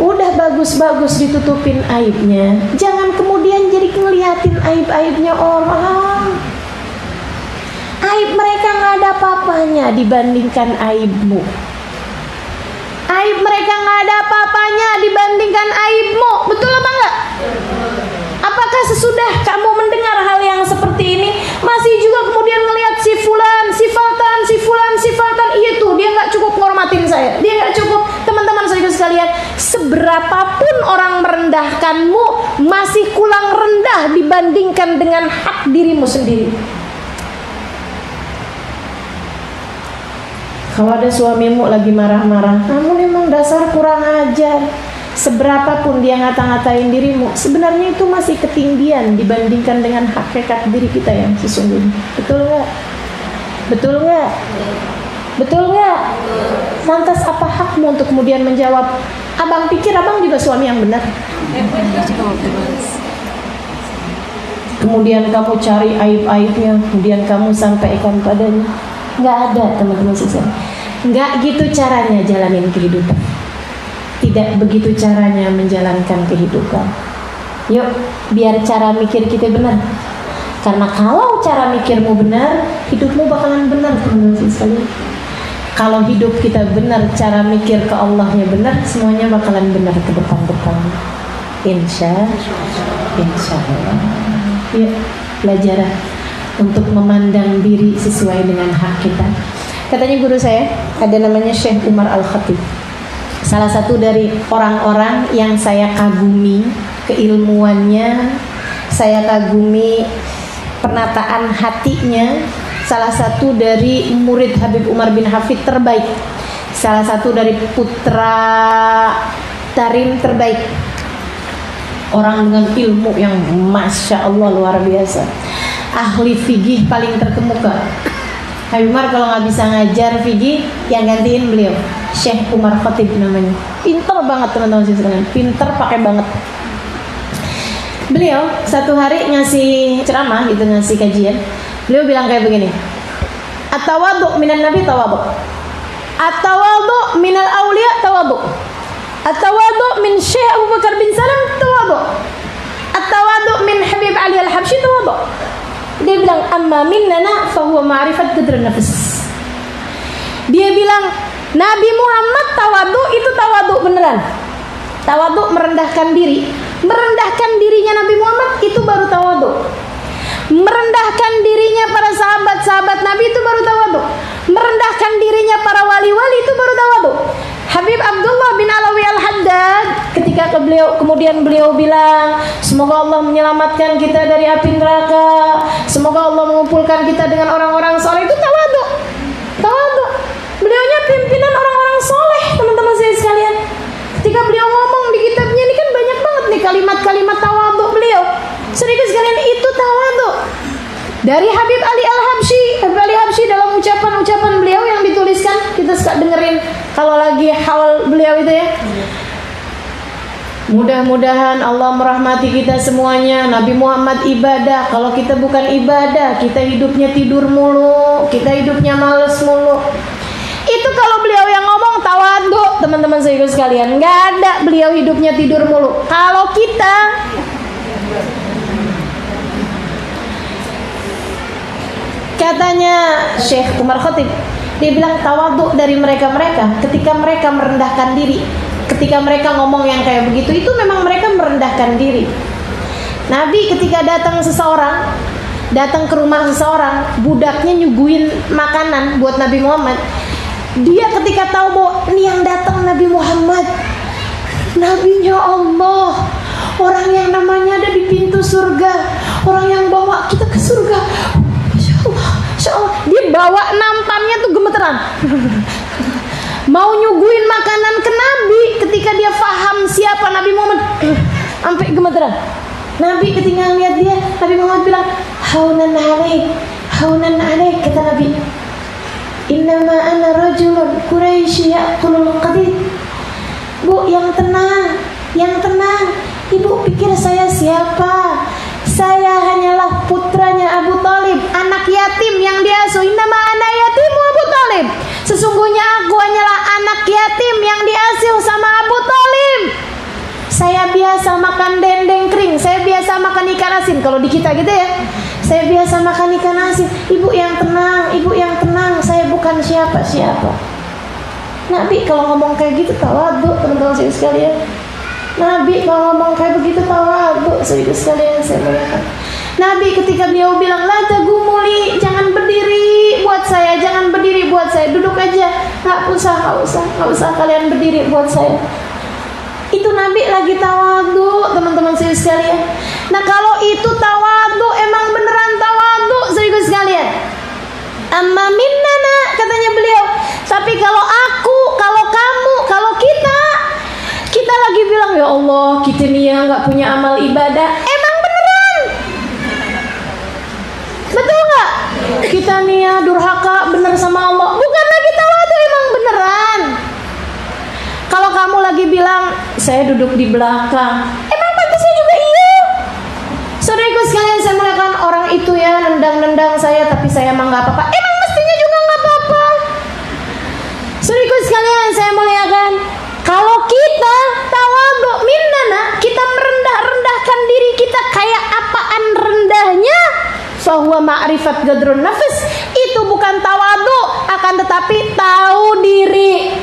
Udah bagus-bagus ditutupin aibnya, jangan kemudian jadi ngeliatin aib-aibnya orang. Aib mereka ada apa-apanya dibandingkan aibmu. Aib mereka nggak ada apa-apanya dibandingkan aibmu. Betul apa enggak? Apakah sesudah kamu mendengar hal yang seperti ini masih juga kemudian ngelihat si fulan, si fulan, iya tuh dia nggak cukup ngormatin saya, dia nggak cukup. Teman-teman saudara sekalian, seberapapun orang merendahkanmu masih kurang rendah dibandingkan dengan hak dirimu sendiri. Kalau ada suamimu lagi marah-marah, kamu memang dasar kurang ajar. Seberapapun dia ngata-ngatain dirimu, sebenarnya itu masih ketinggian dibandingkan dengan hakikat diri kita yang sesungguhnya. Betul nggak? Betul nggak? Betul nggak? Lantas apa hakmu untuk kemudian menjawab? Abang pikir abang juga suami yang benar. Kemudian kamu cari aib-aibnya, kemudian kamu sampaikan padanya. Nggak ada, teman-teman sekalian. Nggak gitu caranya jalanin kehidupan. Tidak begitu caranya menjalankan kehidupan. Yuk, biar cara mikir kita benar. Karena kalau cara mikirmu benar, hidupmu bakalan benar, teman-teman sekalian. Kalau hidup kita benar, cara mikir ke Allahnya benar, semuanya bakalan benar ke depan-depan. Insya Allah. Yuk, belajar untuk memandang diri sesuai dengan hak kita. Katanya guru saya, ada namanya Syekh Umar Al-Khatib. Salah satu dari orang-orang yang saya kagumi keilmuannya, saya kagumi penataan hatinya. Salah satu dari murid Habib Umar bin Hafid terbaik, salah satu dari putra tarim terbaik, orang dengan ilmu yang masya Allah luar biasa, ahli fikih paling terkemuka. Habib Umar kalau nggak bisa ngajar fikih, yang gantiin beliau Syekh Umar Khatib namanya. Pinter banget teman-teman sekalian, pinter pakai banget. Beliau satu hari ngasih ceramah gitu, ngasih kajian. Beliau bilang kayak begini, at-tawadhu minan nabi tawadhu, at-tawadhu minal awliya tawadhu, at-tawadhu min Syekh Abu Bakar bin Salam tawadhu, at-tawadhu min Habib Ali Al-Habsyi tawadhu. Dia bilang amma minnana fahuwa ma'rifat qadr nafs. Dia bilang Nabi Muhammad tawadhu itu tawadhu beneran. Tawadhu merendahkan diri. Merendahkan dirinya Nabi Muhammad itu baru tawadhu. Merendahkan dirinya para sahabat-sahabat Nabi itu baru tawadhu. Merendahkan dirinya para wali-wali itu baru tawadhu. Habib Abdullah bin Alawi Al-Haddad ketika kemudian beliau bilang, semoga Allah menyelamatkan kita dari api neraka, semoga Allah mengumpulkan kita dengan orang-orang soleh, itu tawadhu. Tawadhu. Beliaunya pimpinan orang-orang soleh, teman-teman saya sekalian. Ketika beliau ngomong di kitabnya ini kan banyak banget nih kalimat-kalimat tawadhu beliau. Saudara sekalian, itu tawadhu. Dari Habib Ali Al-Habsyi, Habib Ali Al-Habsyi dalam ucapan-ucapan beliau yang dituliskan, kita suka dengerin kalau lagi haul beliau itu ya. Mudah-mudahan Allah merahmati kita semuanya. Nabi Muhammad ibadah. Kalau kita bukan ibadah, kita hidupnya tidur mulu, kita hidupnya males mulu. Itu kalau beliau yang ngomong tawadhu, teman-teman saya sekalian. Nggak ada beliau hidupnya tidur mulu. Kalau kita, katanya Syekh Umar Khatib, dia bilang tawadhu dari mereka-mereka ketika mereka merendahkan diri. Ketika mereka ngomong yang kayak begitu, itu memang mereka merendahkan diri. Nabi ketika datang ke rumah seseorang, budaknya nyuguhin makanan buat Nabi Muhammad. Dia ketika tahu bahwa ini yang datang Nabi Muhammad, Nabinya Allah, orang yang namanya ada di pintu surga, orang yang bawa kita ke surga. Masya Allah, dia bawa nampannya tuh gemeteran. Mau nyuguhin makanan ke Nabi, ketika dia paham siapa Nabi Muhammad, sampai gemeteran. Nabi ketika lihat dia, Nabi Muhammad bilang, haunan alaik, kata Nabi. Innama ana rajulun Quraisy ya'kulul qadid. Bu, yang tenang. Ibu pikir saya siapa? Saya hanyalah putranya Abu Thalib, anak yatim yang diasuh. Innama ana yatimu Abu Thalib. Sesungguhnya aku hanyalah anak yatim yang diasuh sama Abu Thalib. Saya biasa makan dendeng kering, saya biasa makan ikan asin. Kalau di kita gitu ya, Saya biasa makan ikan asin. Ibu yang tenang, ibu yang tenang. Saya bukan siapa-siapa. Nabi kalau ngomong kayak gitu tawadhu, teman-teman saya sekalian. Nabi kalau ngomong kayak begitu tawadhu, saudara sekalian saya muliakan. Nabi ketika beliau bilang la tagumuli, jangan berdiri buat saya, jangan berdiri buat saya, duduk aja, nggak usah kalian berdiri buat saya. Itu Nabi lagi tawadhu, teman-teman saya sekalian. Nah kalau itu tawadhu, emang beneran tawadhu, saudara sekalian. Amma minnana, katanya beliau. Tapi kalau aku, kalau kamu, kalau kita lagi bilang ya Allah, kita nih ya nggak punya amal ibadah, emang beneran? Betul nggak? Kita nih ya durhaka bener sama Allah, bukan lagi tawadhu, emang beneran. Kalau kamu lagi bilang saya duduk di belakang, emang pantasnya juga iya. Saudaraku sekalian saya muliakan, orang itu ya nendang-nendang saya, tapi saya emang nggak apa-apa, emang mestinya juga nggak apa-apa. Saudaraku sekalian saya muliakan, kalau kita tawadhu minnana, kita merendah-rendahkan diri kita kayak apaan rendahnya, fahuwa ma'rifat gadrun nafs, itu bukan tawadhu, akan tetapi tahu diri.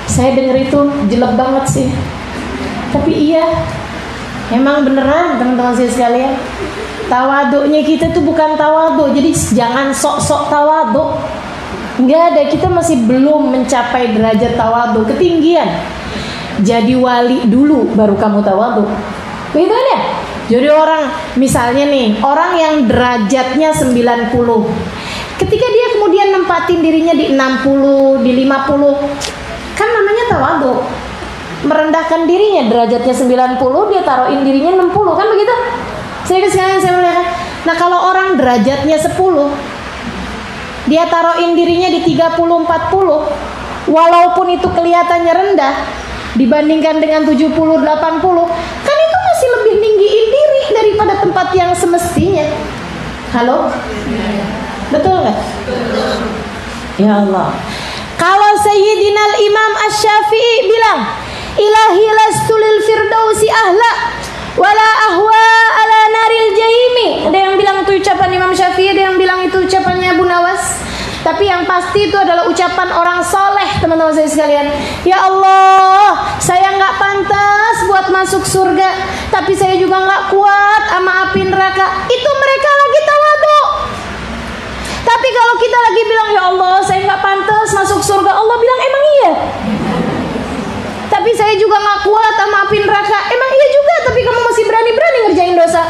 Saya dengar itu jelek banget sih, tapi iya, emang beneran teman-teman saya sekalian. Tawadhunya kita tuh bukan tawadhu, jadi jangan sok-sok tawadhu. Enggak ada, kita masih belum mencapai derajat tawadhu, ketinggian. Jadi wali dulu baru kamu tawadhu. Begitu kan ya? Jadi orang, misalnya nih, orang yang derajatnya 90. Ketika dia kemudian nempatin dirinya di 60, di 50, kan namanya tawadhu. Merendahkan dirinya, derajatnya 90, dia taruhin dirinya 60, kan begitu? Saya melihat. Nah, kalau orang derajatnya 10, dia taruhin dirinya di 30, 40, walaupun itu kelihatannya rendah dibandingkan dengan 70, 80, kan itu masih lebih tinggiin diri daripada tempat yang semestinya. Halo? Betul nggak? Ya Allah. Kalau Sayyidina Imam Asy-Syafi'i bilang, ilahi lastu lil firdausi ahla wala ahwa ala naril jahimi. Ada yang bilang itu ucapan Imam Syafi'i, ada yang bilang itu ucapannya Abu Nawas. Tapi yang pasti itu adalah ucapan orang soleh, teman-teman saya sekalian. Ya Allah, saya nggak pantas buat masuk surga, tapi saya juga nggak kuat sama api neraka. Itu mereka lagi tawadhu. Tapi kalau kita lagi bilang ya Allah, saya nggak pantas masuk surga, Allah bilang emang iya. Tapi saya juga nggak kuat sama api neraka, emang iya juga. Tapi kamu masih berani-berani ngerjain dosa.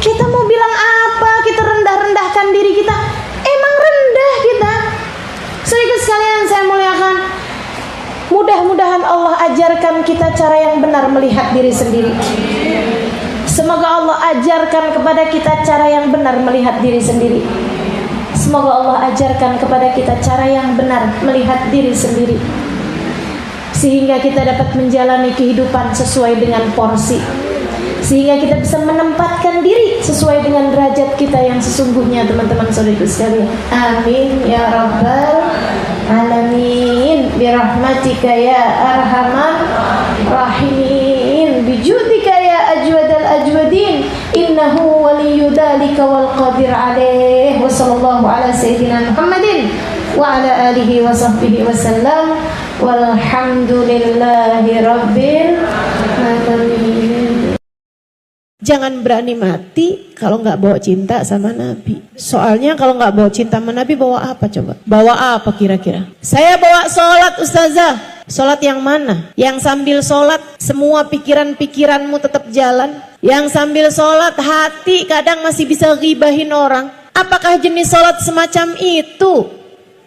Kita mau bilang apa? Kita rendah-rendahkan diri kita, emang rendah kita. Saudara sekalian saya muliakan, mudah-mudahan Allah ajarkan kita cara yang benar melihat diri sendiri. Semoga Allah ajarkan kepada kita cara yang benar melihat diri sendiri. Semoga Allah ajarkan kepada kita cara yang benar melihat diri sendiri, sehingga kita dapat menjalani kehidupan sesuai dengan porsi, sehingga kita bisa menempatkan diri sesuai dengan derajat kita yang sesungguhnya, teman-teman saudaraku sekalian. Amin ya rabbal alamin, birahmatika ya arhamar rahimin, bijudika ya ajwadal ajwadin, innahu waliyyu dzalika wal qadir alaih. Wa sallallahu ala sayyidina Muhammadin wa ala alihi wa sahbihi wasallam, walhamdulillahi rabbil alamin. Jangan berani mati kalau nggak bawa cinta sama Nabi. Soalnya kalau nggak bawa cinta sama Nabi, bawa apa coba? Bawa apa kira-kira? Saya bawa sholat, ustazah. Sholat yang mana? Yang sambil sholat semua pikiran-pikiranmu tetap jalan? Yang sambil sholat hati kadang masih bisa ghibahin orang? Apakah jenis sholat semacam itu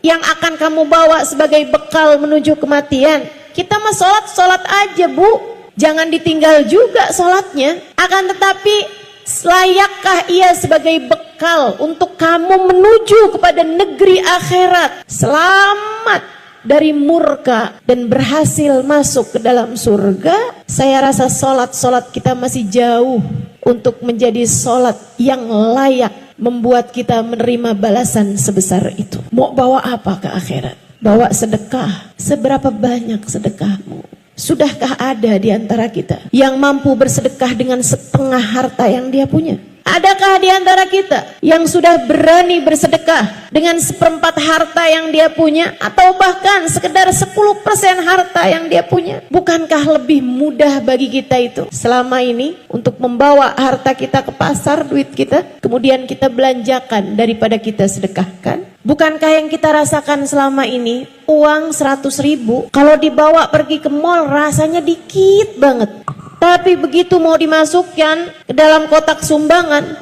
yang akan kamu bawa sebagai bekal menuju kematian? Kita mah sholat aja bu, jangan ditinggal juga sholatnya. Akan tetapi layakkah ia sebagai bekal untuk kamu menuju kepada negeri akhirat, selamat dari murka dan berhasil masuk ke dalam surga? Saya rasa sholat kita masih jauh untuk menjadi sholat yang layak membuat kita menerima balasan sebesar itu. Mau bawa apa ke akhirat? Bawa sedekah. Seberapa banyak sedekahmu? Sudahkah ada di antara kita yang mampu bersedekah dengan setengah harta yang dia punya? Adakah di antara kita yang sudah berani bersedekah dengan seperempat harta yang dia punya, atau bahkan sekedar 10% harta yang dia punya? Bukankah lebih mudah bagi kita itu selama ini untuk membawa harta kita ke pasar, duit kita, kemudian kita belanjakan daripada kita sedekahkan? Bukankah yang kita rasakan selama ini, uang 100.000 kalau dibawa pergi ke mall rasanya dikit banget, tapi begitu mau dimasukkan ke dalam kotak sumbangan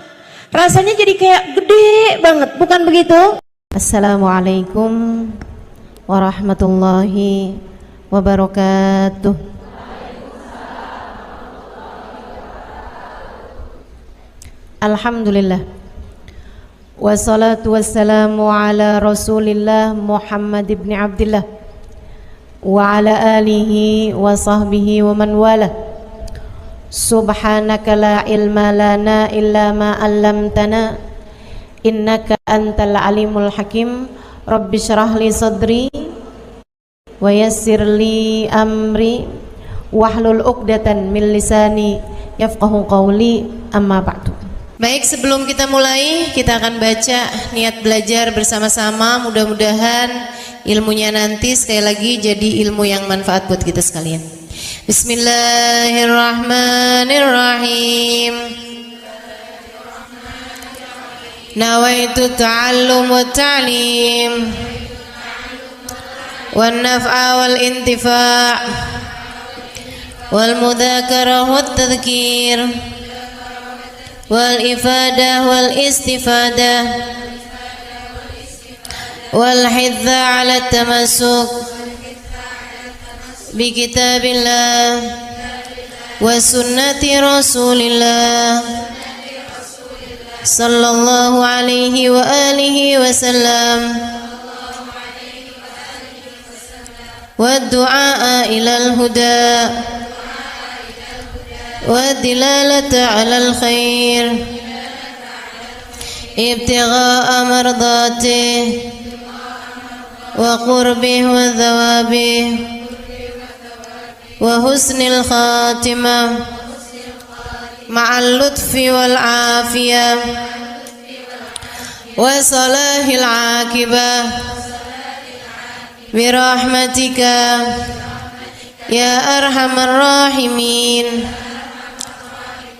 rasanya jadi kayak gede banget, bukan begitu? Assalamualaikum warahmatullahi wabarakatuh. Alhamdulillah, wassalatu wassalamu ala rasulillah Muhammad ibn Abdillah wa ala alihi wa sahbihi wa man wala. Subhanaka la ilma lana illa ma 'allamtana innaka antal alimul hakim. Rabbi shrah li sadri wa yassir li amri wahlul 'uqdatan min lisani yafqahu qawli, amma ba'du. Baik, sebelum kita mulai, kita akan baca niat belajar bersama-sama. Mudah-mudahan ilmunya nanti sekali lagi jadi ilmu yang manfaat buat kita sekalian. Bismillahirrahmanirrahim. Nawaitu ta'allum wa ta'lim wan naf'a wal intifa' wal mudzakarah wat tadhkir wal ifadah wal istifadah wal hidza 'ala tamassuk bi kitabillah wa sunnati rasulillah sallallahu alaihi wa alihi wasallam wa du'a ilal huda wa dilalata alal khair ibtigha'a mardatih wa qurbih wa thawabih wa husnil khatimah ma'al lutfi wal afiyah wa salahil akibah birahmatika ya arhamar rahimin.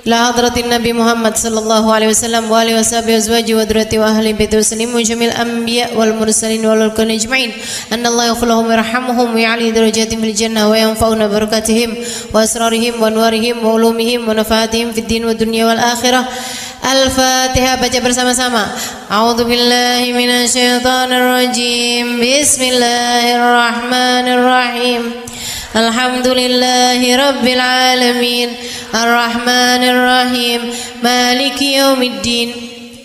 La hadratin Nabi Muhammad sallallahu alaihi wasallam wa alihi washabihi azwaji wa dzurriyyati wa ahli baiti wasallim wa jamil anbiya wal mursalin wal kulli ajma'in. Anna Allah yaghfiruhum wa yarhamuhum wa ya'li darajatihim fil jannah wa yanfa'una barakatihim wa asrarihim wa anwarihim wa ulumihim wa nafaatihim fid din wa dunya wal akhirah. Al-Fatihah, baca bersama-sama. A'udzu billahi minasy syaithanir rajim. Bismillahirrahmanirrahim. Alhamdulillahi rabbil alamin, arrahmanir rahim, maliki yaumiddin.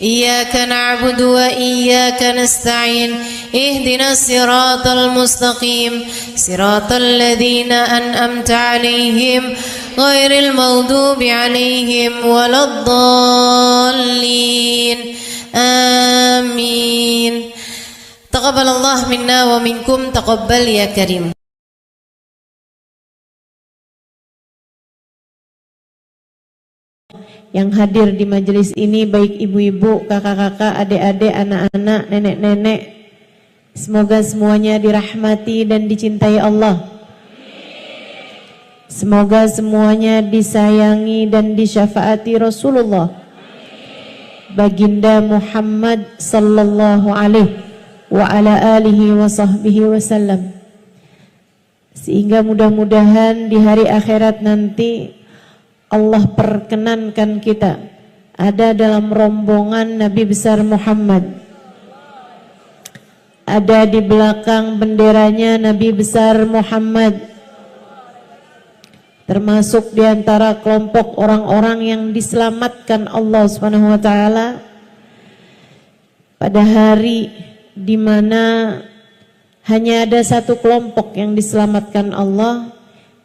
Iyyaka na'budu wa iyyaka nasta'in. Ihdinas siratal mustaqim, siratal ladzina an'amta 'alaihim ghairil maghdubi 'alaihim waladdallin. Amin. Taqabbalallahu minna wa minkum, taqabbal ya karim. Yang hadir di majelis ini, baik ibu-ibu, kakak-kakak, adik-adik, anak-anak, nenek-nenek, semoga semuanya dirahmati dan dicintai Allah. Semoga semuanya disayangi dan disyafaati Rasulullah Baginda Muhammad sallallahu alaihi wa ala alihi wa sahbihi wasallam, sehingga mudah-mudahan di hari akhirat nanti Allah perkenankan kita ada dalam rombongan Nabi besar Muhammad, ada di belakang benderanya Nabi besar Muhammad, termasuk di antara kelompok orang-orang yang diselamatkan Allah Subhanahu wa taala pada hari di mana hanya ada satu kelompok yang diselamatkan Allah,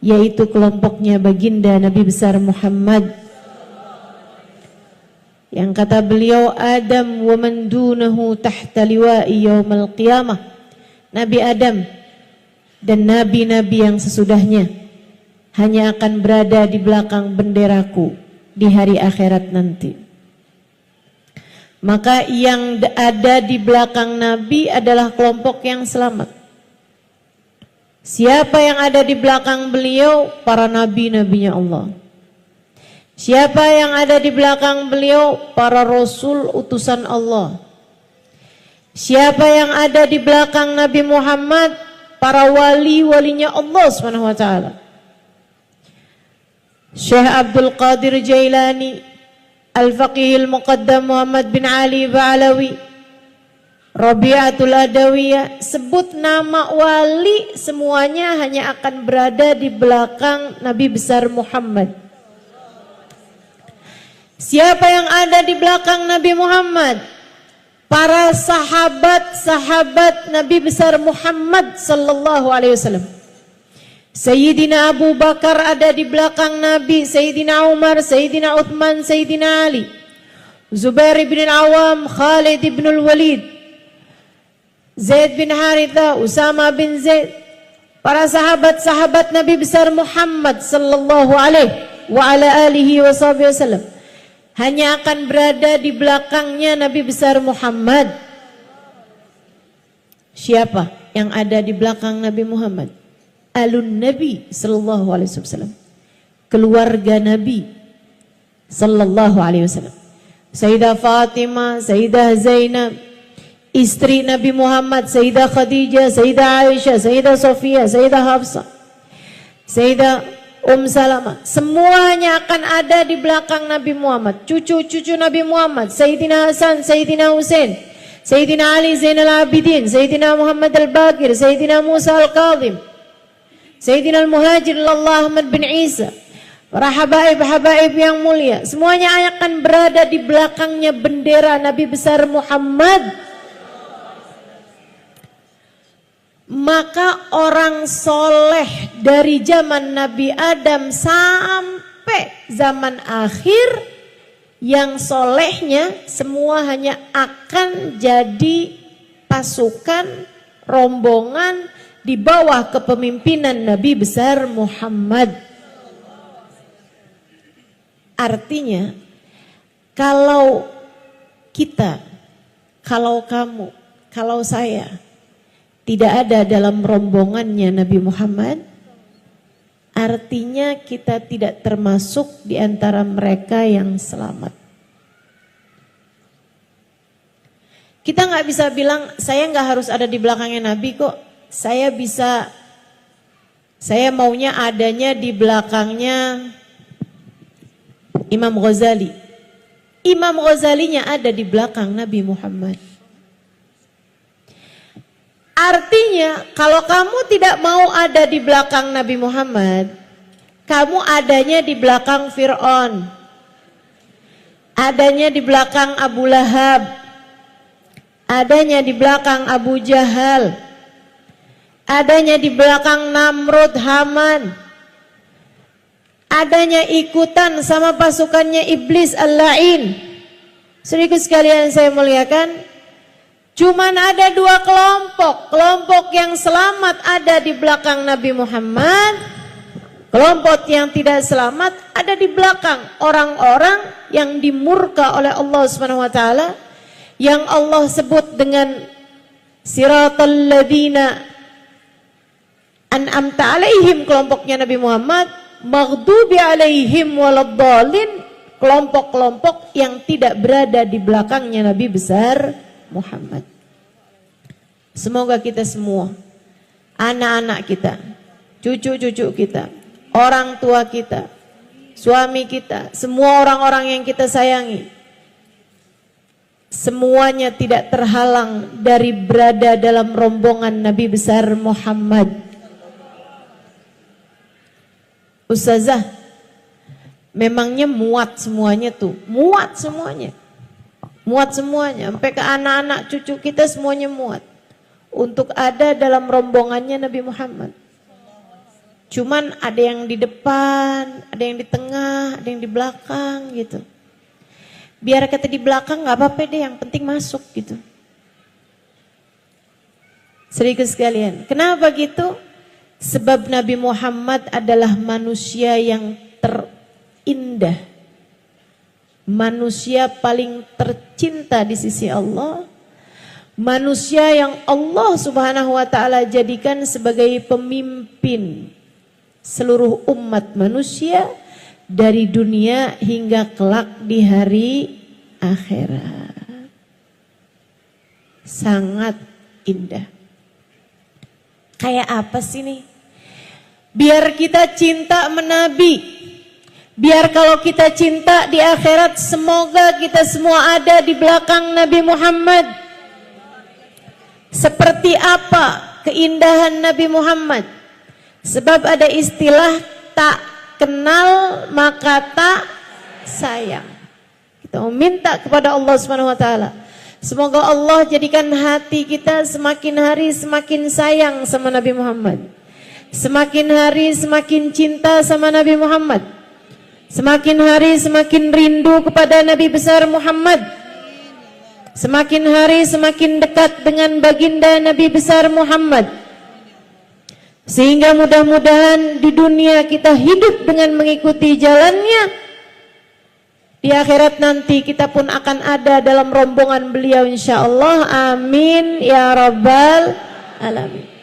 yaitu kelompoknya baginda Nabi besar Muhammad, yang kata beliau, Adam wa man dunahu tahta liwa'i yaumal qiyamah. Nabi Adam dan nabi-nabi yang sesudahnya hanya akan berada di belakang benderaku di hari akhirat nanti. Maka yang ada di belakang Nabi adalah kelompok yang selamat. Siapa yang ada di belakang beliau? Para nabi-nabinya Allah. Siapa yang ada di belakang beliau? Para rasul utusan Allah. Siapa yang ada di belakang Nabi Muhammad? Para wali-walinya Allah SWT. Syekh Abdul Qadir Jailani, Al-Faqih Al-Muqaddam Muhammad bin Ali Ba'alawi, Rabi'atul Adawiyah, sebut nama wali semuanya hanya akan berada di belakang Nabi besar Muhammad. Siapa yang ada di belakang Nabi Muhammad? Para sahabat-sahabat Nabi besar Muhammad sallallahu alaihi wasallam. Sayyidina Abu Bakar ada di belakang Nabi, Sayyidina Umar, Sayyidina Uthman, Sayyidina Ali, Zubair bin Awam, Khalid bin Walid, Zaid bin Haritha, Usama bin Zaid. Para sahabat-sahabat Nabi besar Muhammad sallallahu alaihi wa ala alihi wasallam hanya akan berada di belakangnya Nabi besar Muhammad. Siapa yang ada di belakang Nabi Muhammad? Alun Nabi sallallahu alaihi wasallam, keluarga Nabi sallallahu alaihi wasallam. Sayyidah Fatimah, Sayyidah Zainab, istri Nabi Muhammad, Sayyidah Khadijah, Sayyidah Aisyah, Sayyidah Sofia, Sayyidah Hafsah, Sayyidah Salamah, semuanya akan ada di belakang Nabi Muhammad. Cucu-cucu Nabi Muhammad, Sayyidina Hasan, Sayyidina Husain, Sayyidina Ali Zainal Abidin, Sayyidina Muhammad Al-Baqir, Sayyidina Musa Al-Kadhim, Sayyidina Al-Muhajir Allah Ahmad bin Isa, para habaib-habaib yang mulia, semuanya akan berada di belakangnya bendera Nabi besar Muhammad. Maka orang soleh dari zaman Nabi Adam sampai zaman akhir, yang solehnya semua hanya akan jadi pasukan, rombongan di bawah kepemimpinan Nabi besar Muhammad. Artinya, kalau kita, kalau kamu, kalau saya tidak ada dalam rombongannya Nabi Muhammad, artinya kita tidak termasuk di antara mereka yang selamat. Kita nggak bisa bilang saya nggak harus ada di belakangnya Nabi kok. Saya maunya adanya di belakangnya Imam Ghazali. Imam Ghazalinya ada di belakang Nabi Muhammad. Artinya kalau kamu tidak mau ada di belakang Nabi Muhammad, kamu adanya di belakang Fir'aun, adanya di belakang Abu Lahab, adanya di belakang Abu Jahal, adanya di belakang Namrud, Haman, adanya ikutan sama pasukannya Iblis Al-La'in. Saudaraku sekalian saya muliakan, cuman ada dua kelompok. Kelompok yang selamat ada di belakang Nabi Muhammad. Kelompok yang tidak selamat ada di belakang orang-orang yang dimurka oleh Allah SWT, yang Allah sebut dengan siratal ladzina an'amta alaihim, kelompoknya Nabi Muhammad, maghdubi alaihim waladdallin, kelompok-kelompok yang tidak berada di belakangnya Nabi besar Muhammad. Semoga kita semua, anak-anak kita, cucu-cucu kita, orang tua kita, suami kita, semua orang-orang yang kita sayangi, semuanya tidak terhalang dari berada dalam rombongan Nabi besar Muhammad. Ustazah, memangnya muat semuanya tuh? Muat semuanya. Muat semuanya, sampai ke anak-anak cucu kita semuanya muat untuk ada dalam rombongannya Nabi Muhammad. Cuman ada yang di depan, ada yang di tengah, ada yang di belakang gitu. Biar kata di belakang gak apa-apa deh, yang penting masuk gitu. Saudaraku sekalian, kenapa gitu? Sebab Nabi Muhammad adalah manusia yang terindah, manusia paling tercinta di sisi Allah, manusia yang Allah Subhanahu wa ta'ala jadikan sebagai pemimpin seluruh umat manusia dari dunia hingga kelak di hari akhirat. Sangat indah. Kayak apa sih nih? Biar kita cinta menabi, biar kalau kita cinta di akhirat semoga kita semua ada di belakang Nabi Muhammad. Seperti apa keindahan Nabi Muhammad? Sebab ada istilah tak kenal maka tak sayang. Kita meminta kepada Allah Subhanahu wa taala, semoga Allah jadikan hati kita semakin hari semakin sayang sama Nabi Muhammad. Semakin hari semakin cinta sama Nabi Muhammad. Semakin hari semakin rindu kepada Nabi besar Muhammad. Semakin hari semakin dekat dengan baginda Nabi besar Muhammad. Sehingga mudah-mudahan di dunia kita hidup dengan mengikuti jalannya. Di akhirat nanti kita pun akan ada dalam rombongan beliau insyaallah. Amin ya rabbal alamin.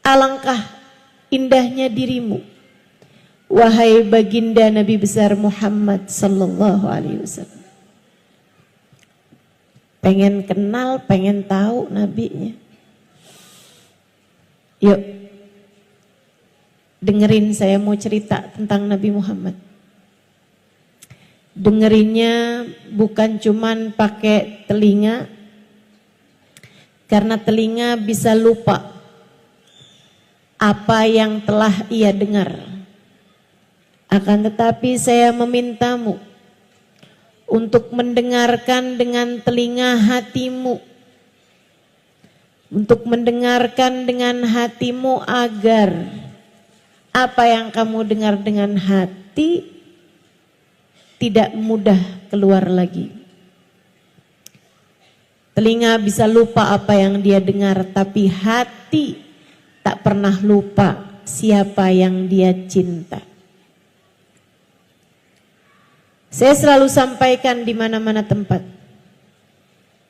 Alangkah indahnya dirimu, wahai baginda Nabi besar Muhammad sallallahu alaihi wasallam. Pengen kenal, pengen tahu nabinya. Yuk, dengerin saya mau cerita tentang Nabi Muhammad. Dengerinnya bukan cuman pakai telinga, karena telinga bisa lupa apa yang telah ia dengar. Akan tetapi saya memintamu untuk mendengarkan dengan telinga hatimu, untuk mendengarkan dengan hatimu agar apa yang kamu dengar dengan hati tidak mudah keluar lagi. Telinga bisa lupa apa yang dia dengar, tapi hati tak pernah lupa siapa yang dia cinta. Saya selalu sampaikan di mana-mana tempat,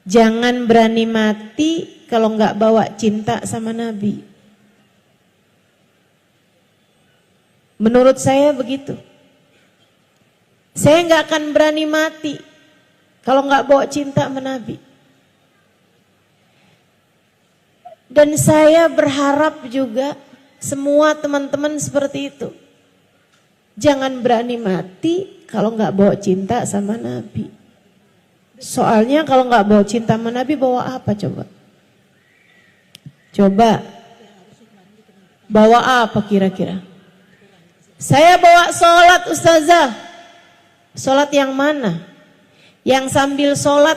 jangan berani mati kalau nggak bawa cinta sama Nabi. Menurut saya begitu. Saya nggak akan berani mati kalau nggak bawa cinta sama Nabi. Dan saya berharap juga semua teman-teman seperti itu. Jangan berani mati kalau nggak bawa cinta sama Nabi. Soalnya kalau nggak bawa cinta sama Nabi, bawa apa coba? Coba. Bawa apa kira-kira? Saya bawa sholat ustazah. Sholat yang mana? Yang sambil sholat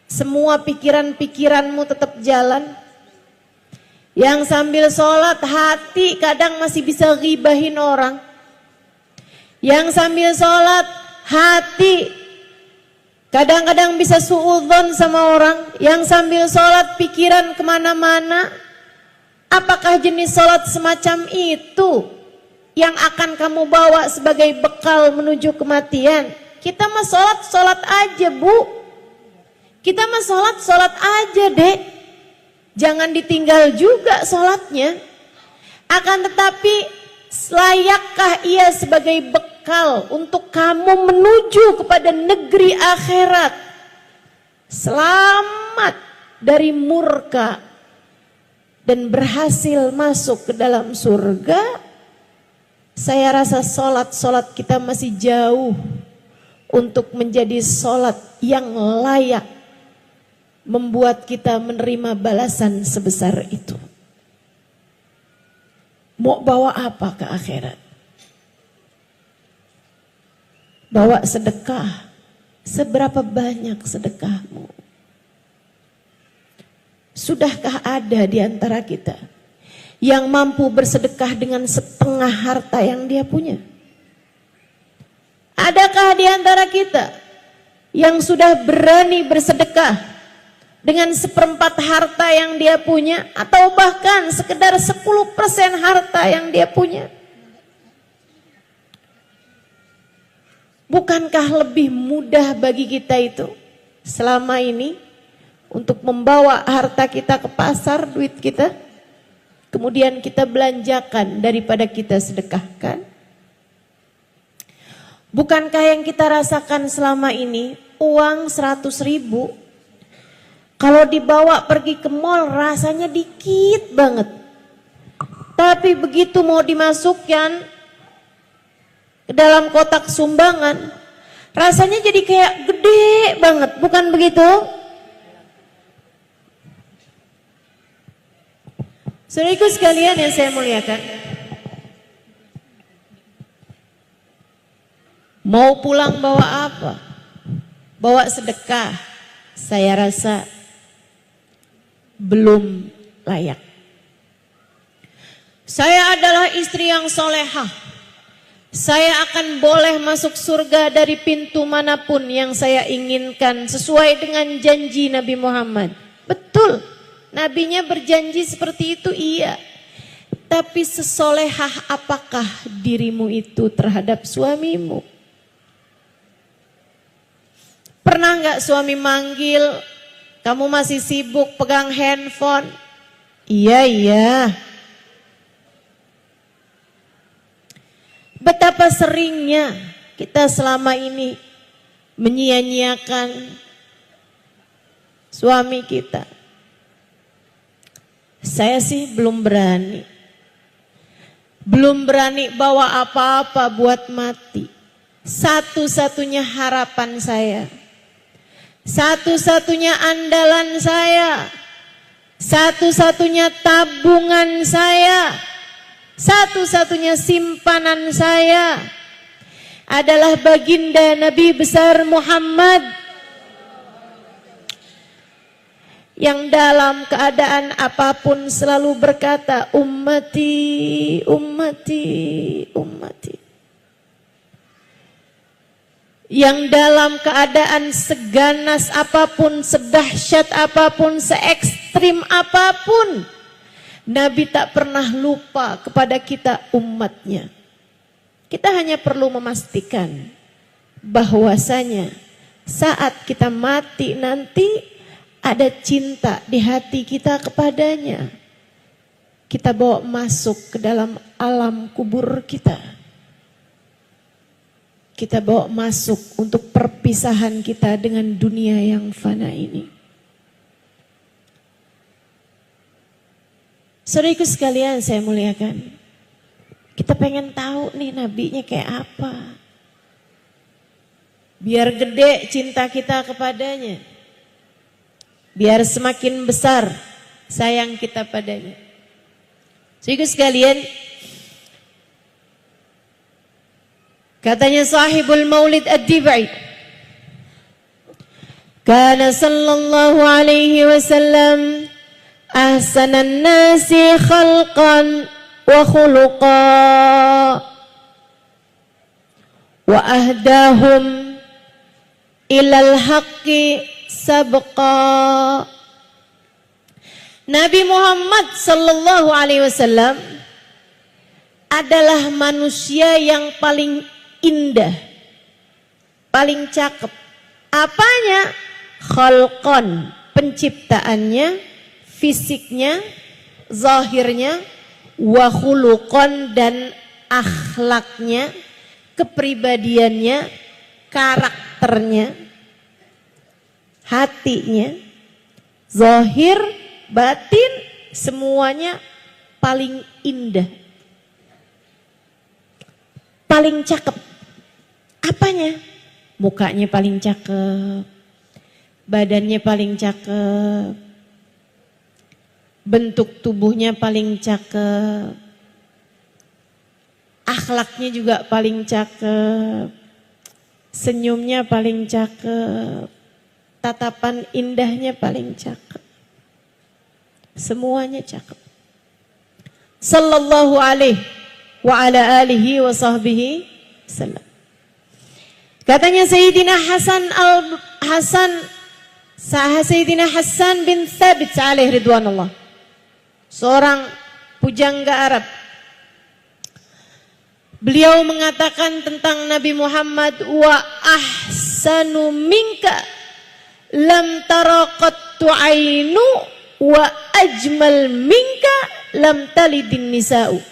semua pikiran-pikiranmu tetap jalan. Yang sambil sholat hati kadang masih bisa ghibahin orang. Yang sambil sholat hati kadang-kadang bisa suudzon sama orang. Yang sambil sholat pikiran kemana-mana. Apakah jenis sholat semacam itu yang akan kamu bawa sebagai bekal menuju kematian? Kita mah sholat aja bu. Kita mah sholat aja dek. Jangan ditinggal juga sholatnya. Akan tetapi layakkah ia sebagai bekal untuk kamu menuju kepada negeri akhirat, selamat dari murka dan berhasil masuk ke dalam surga? Saya rasa sholat kita masih jauh untuk menjadi sholat yang layak membuat kita menerima balasan sebesar itu. Mau bawa apa ke akhirat? Bawa sedekah. Seberapa banyak sedekahmu? Sudahkah ada di antara kita yang mampu bersedekah dengan setengah harta yang dia punya? Adakah di antara kita yang sudah berani bersedekah dengan seperempat harta yang dia punya, atau bahkan sekedar 10% harta yang dia punya. Bukankah lebih mudah bagi kita itu selama ini untuk membawa harta kita ke pasar, duit kita, kemudian kita belanjakan daripada kita sedekahkan? Bukankah yang kita rasakan selama ini, uang 100.000 kalau dibawa pergi ke mall rasanya dikit banget. Tapi begitu mau dimasukkan ke dalam kotak sumbangan, rasanya jadi kayak gede banget, bukan begitu? Saudaraku sekalian yang saya muliakan, mau pulang bawa apa? Bawa sedekah, saya rasa belum layak. Saya adalah istri yang solehah. Saya akan boleh masuk surga dari pintu manapun yang saya inginkan sesuai dengan janji Nabi Muhammad. Betul, nabinya berjanji seperti itu, iya. Tapi sesolehah apakah dirimu itu terhadap suamimu? Pernah nggak suami manggil, kamu masih sibuk pegang handphone? Iya. Betapa seringnya kita selama ini menyia-nyiakan suami kita. Saya sih belum berani bawa apa-apa buat mati. Satu-satunya harapan saya, satu-satunya andalan saya, satu-satunya tabungan saya, satu-satunya simpanan saya adalah baginda Nabi besar Muhammad, yang dalam keadaan apapun selalu berkata, ummati, ummati, ummati. Yang dalam keadaan seganas apapun, sedahsyat apapun, se-ekstrim apapun, Nabi tak pernah lupa kepada kita umatnya. Kita hanya perlu memastikan bahwasanya saat kita mati nanti ada cinta di hati kita kepadanya. Kita bawa masuk ke dalam alam kubur kita. Kita bawa masuk untuk perpisahan kita dengan dunia yang fana ini. Saudaraku sekalian saya muliakan, kita pengen tahu nih nabinya kayak apa. Biar gede cinta kita kepadanya. Biar semakin besar sayang kita padanya. Saudaraku sekalian, katanya sahibul maulid ad-dibai, kana sallallahu alaihi wasallam ahsanan nasi khalqan wa khuluqa wa ahdahum ilal haqqi sabqa. Nabi Muhammad sallallahu alaihi wasallam adalah manusia yang paling indah, paling cakep. Apanya? Khalqan, penciptaannya, fisiknya, zahirnya, wa khuluqan, dan akhlaknya, kepribadiannya, karakternya, hatinya, zahir, batin, semuanya paling indah, paling cakep. Apanya? Mukanya paling cakep, badannya paling cakep, bentuk tubuhnya paling cakep, akhlaknya juga paling cakep, senyumnya paling cakep, tatapan indahnya paling cakep, semuanya cakep. Sallallahu alaihi wa ala alihi wa sahbihi sallam. Katanya Sayyidina Hasan Sayyidina Hasan bin Thabit alaihi ridwanullah, seorang pujangga Arab. Beliau mengatakan tentang Nabi Muhammad, wa ahsanu minka lam tara qattu ainu wa ajmal minka lam talidin nisa'u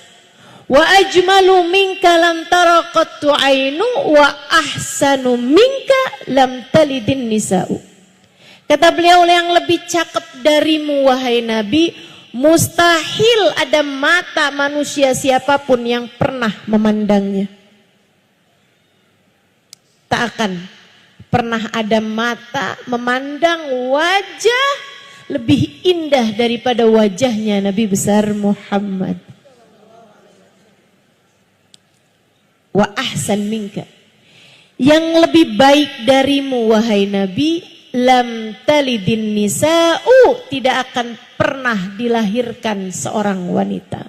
wa ajmalu minka lam tara qattu ainu wa ahsanu minka lam talidin nisa'u. Kata beliau, yang lebih cakep darimu wahai Nabi, mustahil ada mata manusia siapapun yang pernah memandangnya. Tak akan pernah ada mata memandang wajah lebih indah daripada wajahnya Nabi besar Muhammad. Wa ahsan minka, yang lebih baik darimu wahai Nabi, lam talidin nisa'u, tidak akan pernah dilahirkan seorang wanita.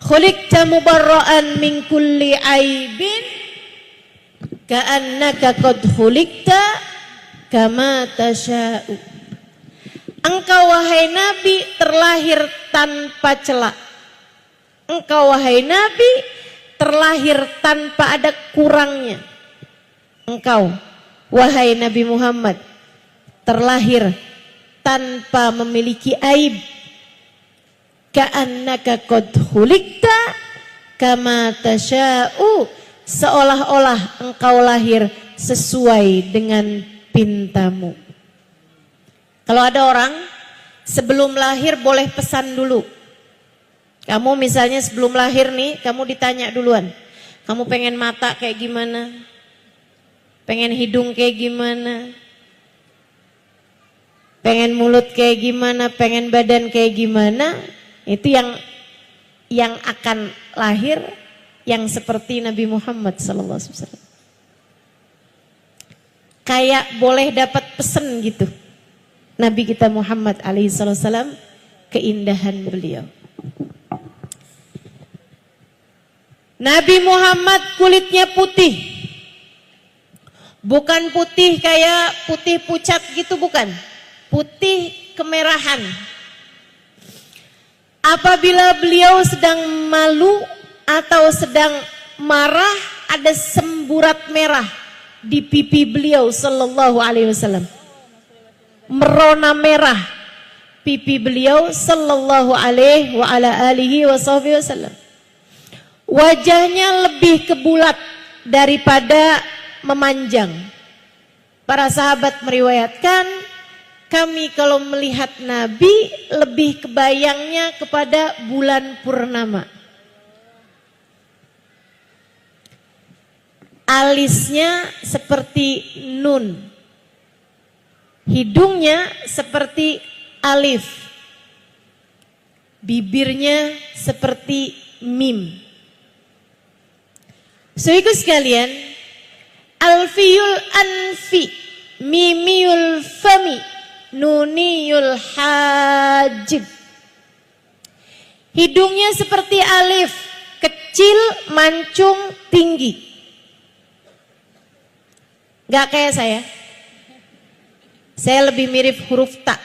Khuliqta mubarra'an min kulli aibin ka'annaka qad khuliqta kama tasha'u. Engkau wahai Nabi terlahir tanpa celah. Engkau wahai Nabi terlahir tanpa ada kurangnya. Engkau wahai Nabi Muhammad terlahir tanpa memiliki aib. Ka'annaka qad khuliqta kama tasha'u, seolah-olah engkau lahir sesuai dengan pintamu. Kalau ada orang sebelum lahir boleh pesan dulu. Kamu misalnya sebelum lahir nih, kamu ditanya duluan, kamu pengen mata kayak gimana? Pengen hidung kayak gimana? Pengen mulut kayak gimana? Pengen badan kayak gimana? Itu yang akan lahir yang seperti Nabi Muhammad SAW. Kayak boleh dapat pesen gitu. Nabi kita Muhammad SAW, keindahan beliau. Nabi Muhammad kulitnya putih. Bukan putih kayak putih pucat gitu, bukan. Putih kemerahan. Apabila beliau sedang malu atau sedang marah, ada semburat merah di pipi beliau sallallahu alaihi wasallam. Merona merah pipi beliau sallallahu alaihi wa ala alihi wasallam. Wajahnya lebih kebulat daripada memanjang. Para sahabat meriwayatkan, kami kalau melihat Nabi lebih kebayangnya kepada bulan purnama. Alisnya seperti nun, hidungnya seperti alif, bibirnya seperti mim. Saudaraku sekalian, alfiyul anfi, mimiyul fami, nuniyul hajib. Hidungnya seperti alif, kecil, mancung, tinggi. Gak kayak saya. Saya lebih mirip huruf ta.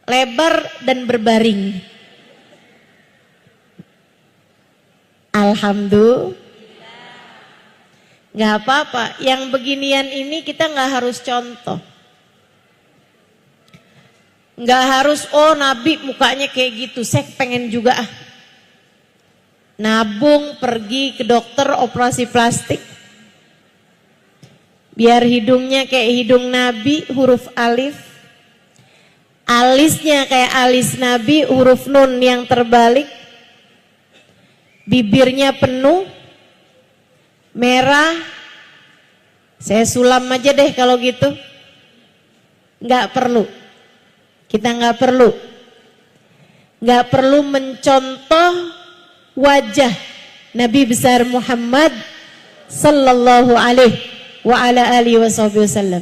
Lebar dan berbaring. Alhamdulillah. Gak apa-apa. Yang beginian ini kita gak harus contoh. Gak harus, oh Nabi mukanya kayak gitu, saya pengen juga ah. Nabung, pergi ke dokter, operasi plastik. Biar hidungnya kayak hidung Nabi, huruf alif. Alisnya kayak alis Nabi, huruf nun yang terbalik. Bibirnya penuh, merah. Saya sulam aja deh kalau gitu. Nggak perlu. Kita nggak perlu mencontoh wajah Nabi besar Muhammad sallallahu alaihi wa ala alihi wasallam.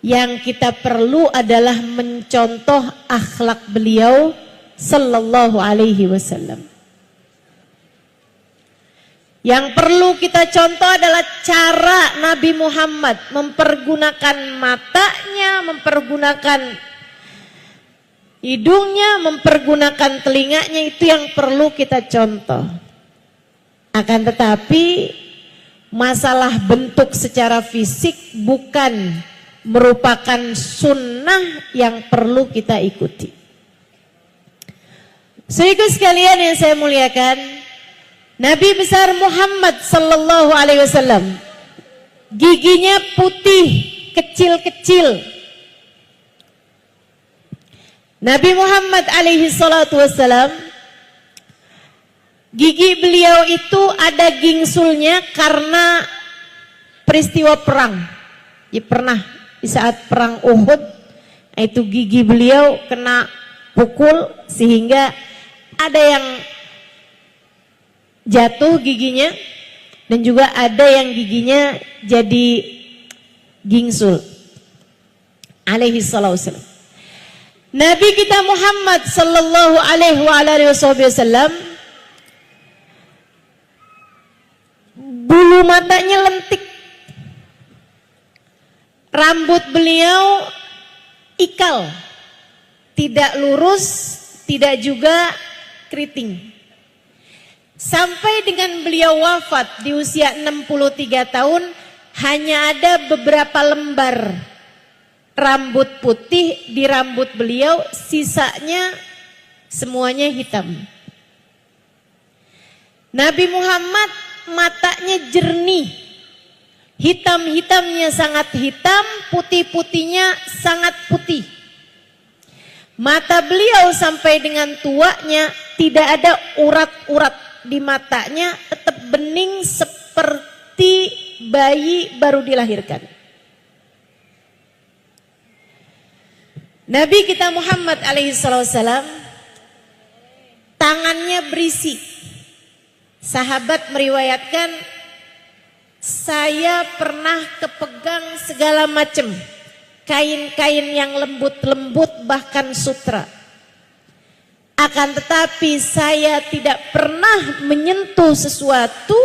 Yang kita perlu adalah mencontoh akhlak beliau sallallahu alaihi wasallam. Yang perlu kita contoh adalah cara Nabi Muhammad mempergunakan matanya, mempergunakan hidungnya, mempergunakan telinganya. Itu yang perlu kita contoh. Akan tetapi masalah bentuk secara fisik bukan merupakan sunnah yang perlu kita ikuti. Saudara sekalian yang saya muliakan, Nabi besar Muhammad sallallahu alaihi wasallam giginya putih, kecil-kecil. Nabi Muhammad alaihi salatu wasallam, gigi beliau itu ada gingsulnya karena peristiwa perang. Ya, pernah di saat perang Uhud, itu gigi beliau kena pukul sehingga ada yang jatuh giginya dan juga ada yang giginya jadi gingsul. Alaihi salatu wasallam. Nabi kita Muhammad sallallahu alaihi wasallam bulu matanya lentik. Rambut beliau ikal. Tidak lurus, tidak juga keriting. Sampai dengan beliau wafat di usia 63 tahun, hanya ada beberapa lembar rambut putih di rambut beliau, sisanya semuanya hitam. Nabi Muhammad matanya jernih, hitam-hitamnya sangat hitam, putih-putihnya sangat putih. Mata beliau sampai dengan tuanya tidak ada urat-urat di matanya, tetap bening seperti bayi baru dilahirkan. Nabi kita Muhammad alaihissalam tangannya berisi. Sahabat meriwayatkan, saya pernah kepegang segala macam kain-kain yang lembut-lembut, bahkan sutra. Akan tetapi saya tidak pernah menyentuh sesuatu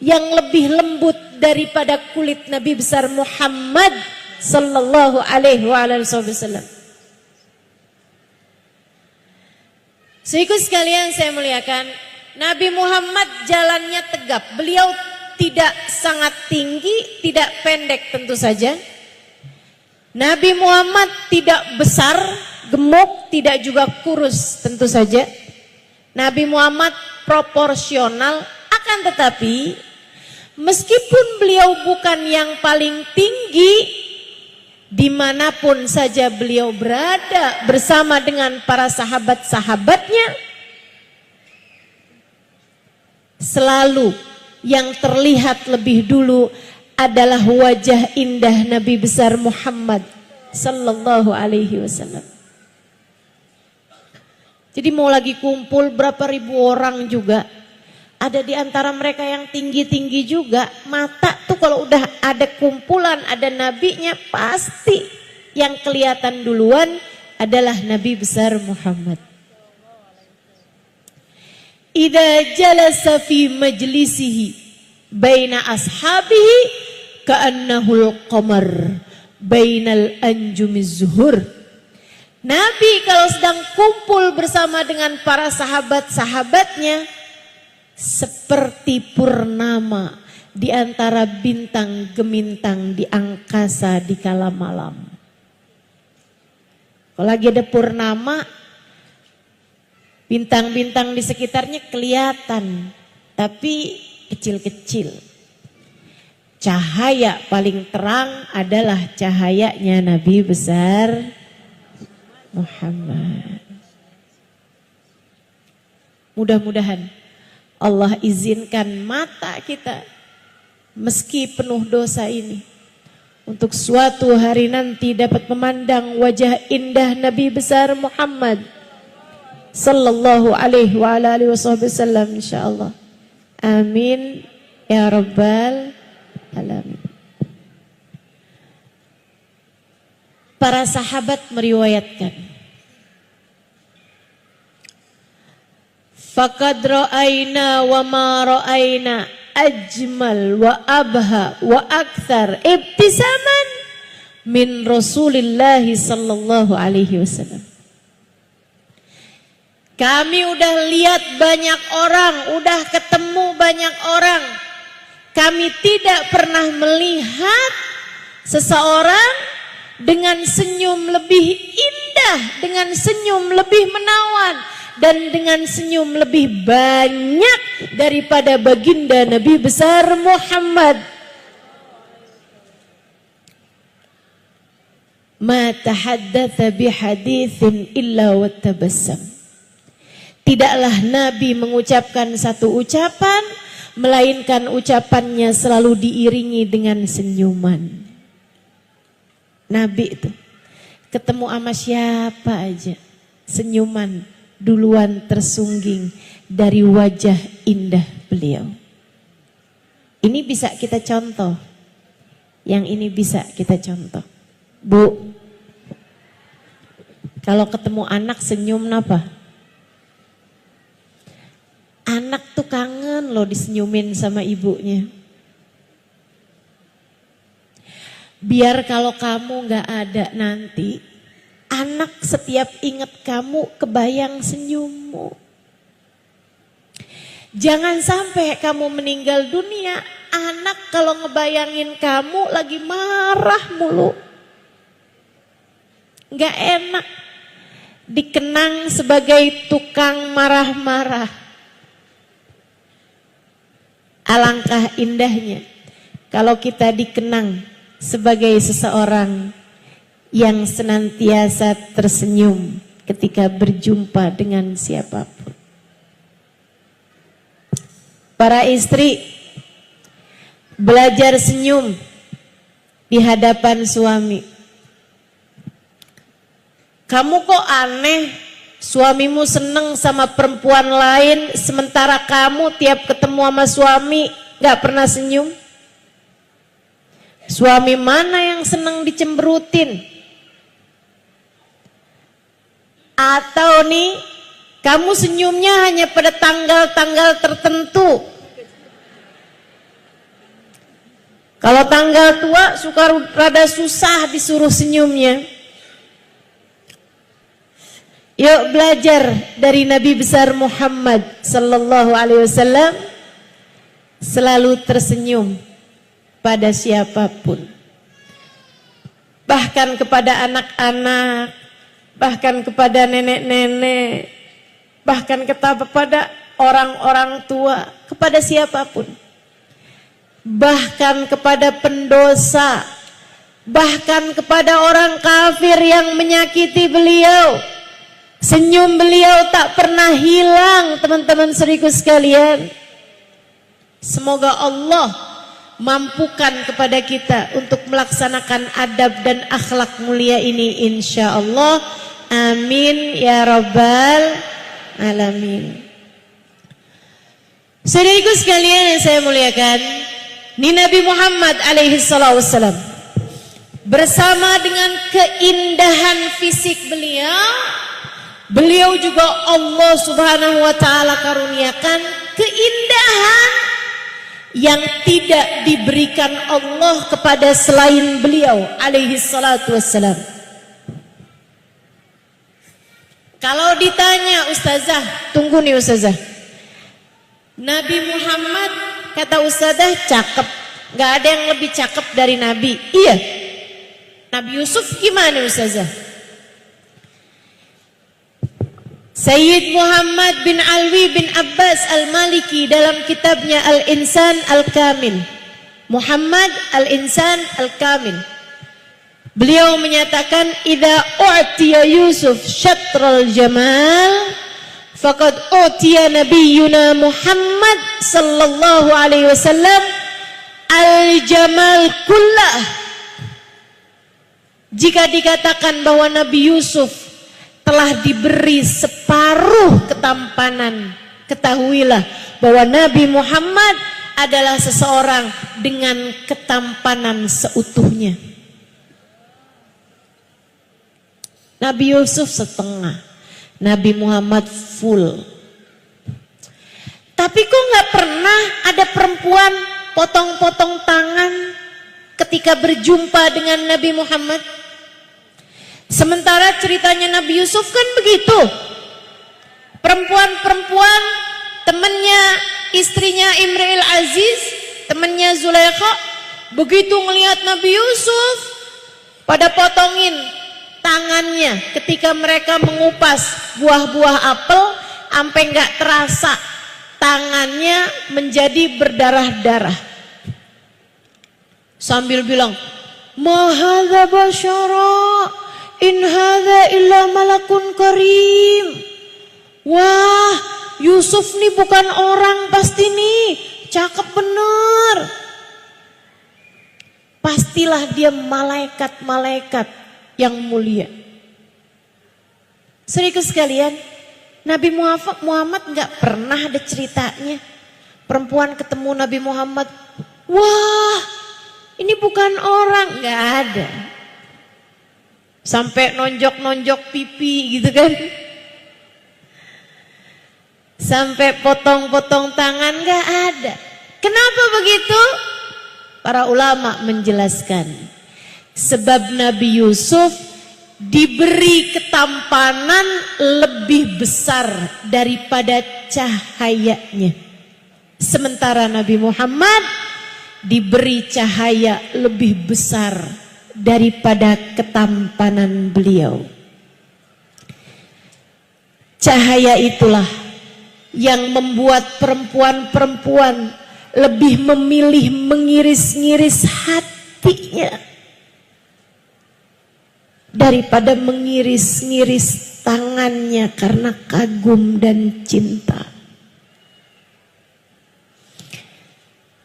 yang lebih lembut daripada kulit Nabi besar Muhammad sallallahu alaihi wasallam. Saudaraku sekalian saya muliakan, Nabi Muhammad jalannya tegap. Beliau tidak sangat tinggi, tidak pendek tentu saja. Nabi Muhammad tidak besar, gemuk, tidak juga kurus tentu saja. Nabi Muhammad proporsional, akan tetapi meskipun beliau bukan yang paling tinggi, dimanapun saja beliau berada bersama dengan para sahabat-sahabatnya, selalu yang terlihat lebih dulu adalah wajah indah Nabi besar Muhammad sallallahu alaihi wasallam. Jadi mau lagi kumpul berapa ribu orang juga, ada di antara mereka yang tinggi-tinggi juga, mata tuh kalau udah ada kumpulan, ada nabinya, pasti yang kelihatan duluan adalah Nabi besar Muhammad. Idza jalasa fi majlisihi baina ashabihi ka'annahul qamar bainal anjumiz zuhur. Nabi kalau sedang kumpul bersama dengan para sahabat-sahabatnya seperti purnama di antara bintang gemintang di angkasa di kala malam. Kalau lagi ada purnama, bintang-bintang di sekitarnya kelihatan, tapi kecil-kecil. Cahaya paling terang adalah cahayanya Nabi besar Muhammad. Mudah-mudahan Allah izinkan mata kita meski penuh dosa ini untuk suatu hari nanti dapat memandang wajah indah Nabi besar Muhammad sallallahu alaihi wasallam insyaallah. Amin ya rabbal alamin. Para sahabat meriwayatkan, Faqad ra'ayna wa ma ra'ayna ajmal wa abha wa akthar ibtisaman min Rasulillah sallallahu alaihi wasallam. Kami udah lihat banyak orang, udah ketemu banyak orang. Kami tidak pernah melihat seseorang dengan senyum lebih indah, dengan senyum lebih menawan, dan dengan senyum lebih banyak daripada baginda Nabi besar Muhammad. Ma tahaddatha bihadithin illa wattabassam. Tidaklah Nabi mengucapkan satu ucapan, melainkan ucapannya selalu diiringi dengan senyuman. Nabi itu ketemu sama siapa aja, senyuman duluan tersungging dari wajah indah beliau. Ini bisa kita contoh. Yang ini bisa kita contoh. Bu, kalau ketemu anak senyum apa? Anak tuh kangen loh disenyumin sama ibunya. Biar kalau kamu gak ada nanti, anak setiap ingat kamu kebayang senyummu. Jangan sampai kamu meninggal dunia, anak kalau ngebayangin kamu lagi marah mulu. Gak enak dikenang sebagai tukang marah-marah. Alangkah indahnya kalau kita dikenang sebagai seseorang yang senantiasa tersenyum ketika berjumpa dengan siapapun. Para istri, belajar senyum di hadapan suami. Kamu kok aneh, suamimu seneng sama perempuan lain, sementara kamu tiap ketemu sama suami gak pernah senyum? Suami mana yang seneng dicemberutin? Atau nih, kamu senyumnya hanya pada tanggal-tanggal tertentu. Kalau tanggal tua suka rada susah disuruh senyumnya. Yuk belajar dari Nabi besar Muhammad sallallahu alaihi wasallam, selalu tersenyum pada siapapun. Bahkan kepada anak-anak, bahkan kepada nenek-nenek, bahkan kepada orang-orang tua, kepada siapapun. Bahkan kepada pendosa, bahkan kepada orang kafir yang menyakiti beliau. Senyum beliau tak pernah hilang, teman-teman saudaraku sekalian. Semoga Allah mampukan kepada kita untuk melaksanakan adab dan akhlak mulia ini, insya Allah. Amin ya rabbal alamin. Saudaraku sekalian yang saya muliakan, ini Nabi Muhammad alaihi salatu wassalam bersama dengan keindahan fisik beliau juga Allah subhanahu wa ta'ala karuniakan keindahan yang tidak diberikan Allah kepada selain beliau alaihi salatu wassalam. Kalau ditanya ustazah, tunggu nih ustazah, Nabi Muhammad kata ustazah cakep, gak ada yang lebih cakep dari Nabi. Iya. Nabi Yusuf gimana ustazah? Sayyid Muhammad bin Alwi bin Abbas Al-Maliki dalam kitabnya Al-Insan Al-Kamil, Muhammad Al-Insan Al-Kamil, beliau menyatakan idza u'tiya Yusuf syatral jamal faqad utiya nabiyyuna Muhammad sallallahu alaihi wasallam al-jamal kullah. Jika dikatakan bahwa Nabi Yusuf telah diberi separuh ketampanan, ketahuilah bahwa Nabi Muhammad adalah seseorang dengan ketampanan seutuhnya. Nabi Yusuf setengah, Nabi Muhammad full. Tapi kok nggak pernah ada perempuan potong-potong tangan ketika berjumpa dengan Nabi Muhammad? Sementara ceritanya Nabi Yusuf kan begitu. Perempuan-perempuan, temannya, istrinya Imril Aziz, temannya Zulaikha, begitu ngelihat Nabi Yusuf, pada potongin tangannya ketika mereka mengupas buah-buah apel, sampai nggak terasa tangannya menjadi berdarah-darah. Sambil bilang, "Ma hadza basyara, in hadza illa malakun karim." Wah, Yusuf nih bukan orang pasti nih, cakep bener. Pastilah dia malaikat-malaikat yang mulia. Saudaraku sekalian, Nabi Muhammad nggak pernah ada ceritanya perempuan ketemu Nabi Muhammad, wah ini bukan orang, nggak ada. Sampai nonjok-nonjok pipi gitu kan, sampai potong-potong tangan, nggak ada. Kenapa begitu? Para ulama menjelaskan, sebab Nabi Yusuf diberi ketampanan lebih besar daripada cahayanya. Sementara Nabi Muhammad diberi cahaya lebih besar daripada ketampanan beliau. Cahaya itulah yang membuat perempuan-perempuan lebih memilih mengiris-ngiris hatinya daripada mengiris-ngiris tangannya karena kagum dan cinta.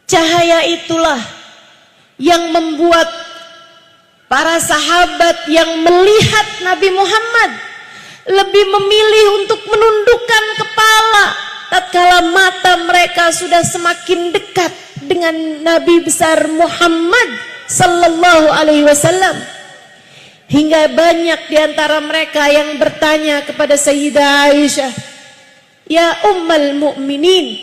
Cahaya itulah yang membuat para sahabat yang melihat Nabi Muhammad lebih memilih untuk menundukkan kepala tatkala mata mereka sudah semakin dekat dengan Nabi besar Muhammad sallallahu alaihi wasallam. Hingga banyak di antara mereka yang bertanya kepada Sayyidah Aisyah, "Ya Ummul Mukminin,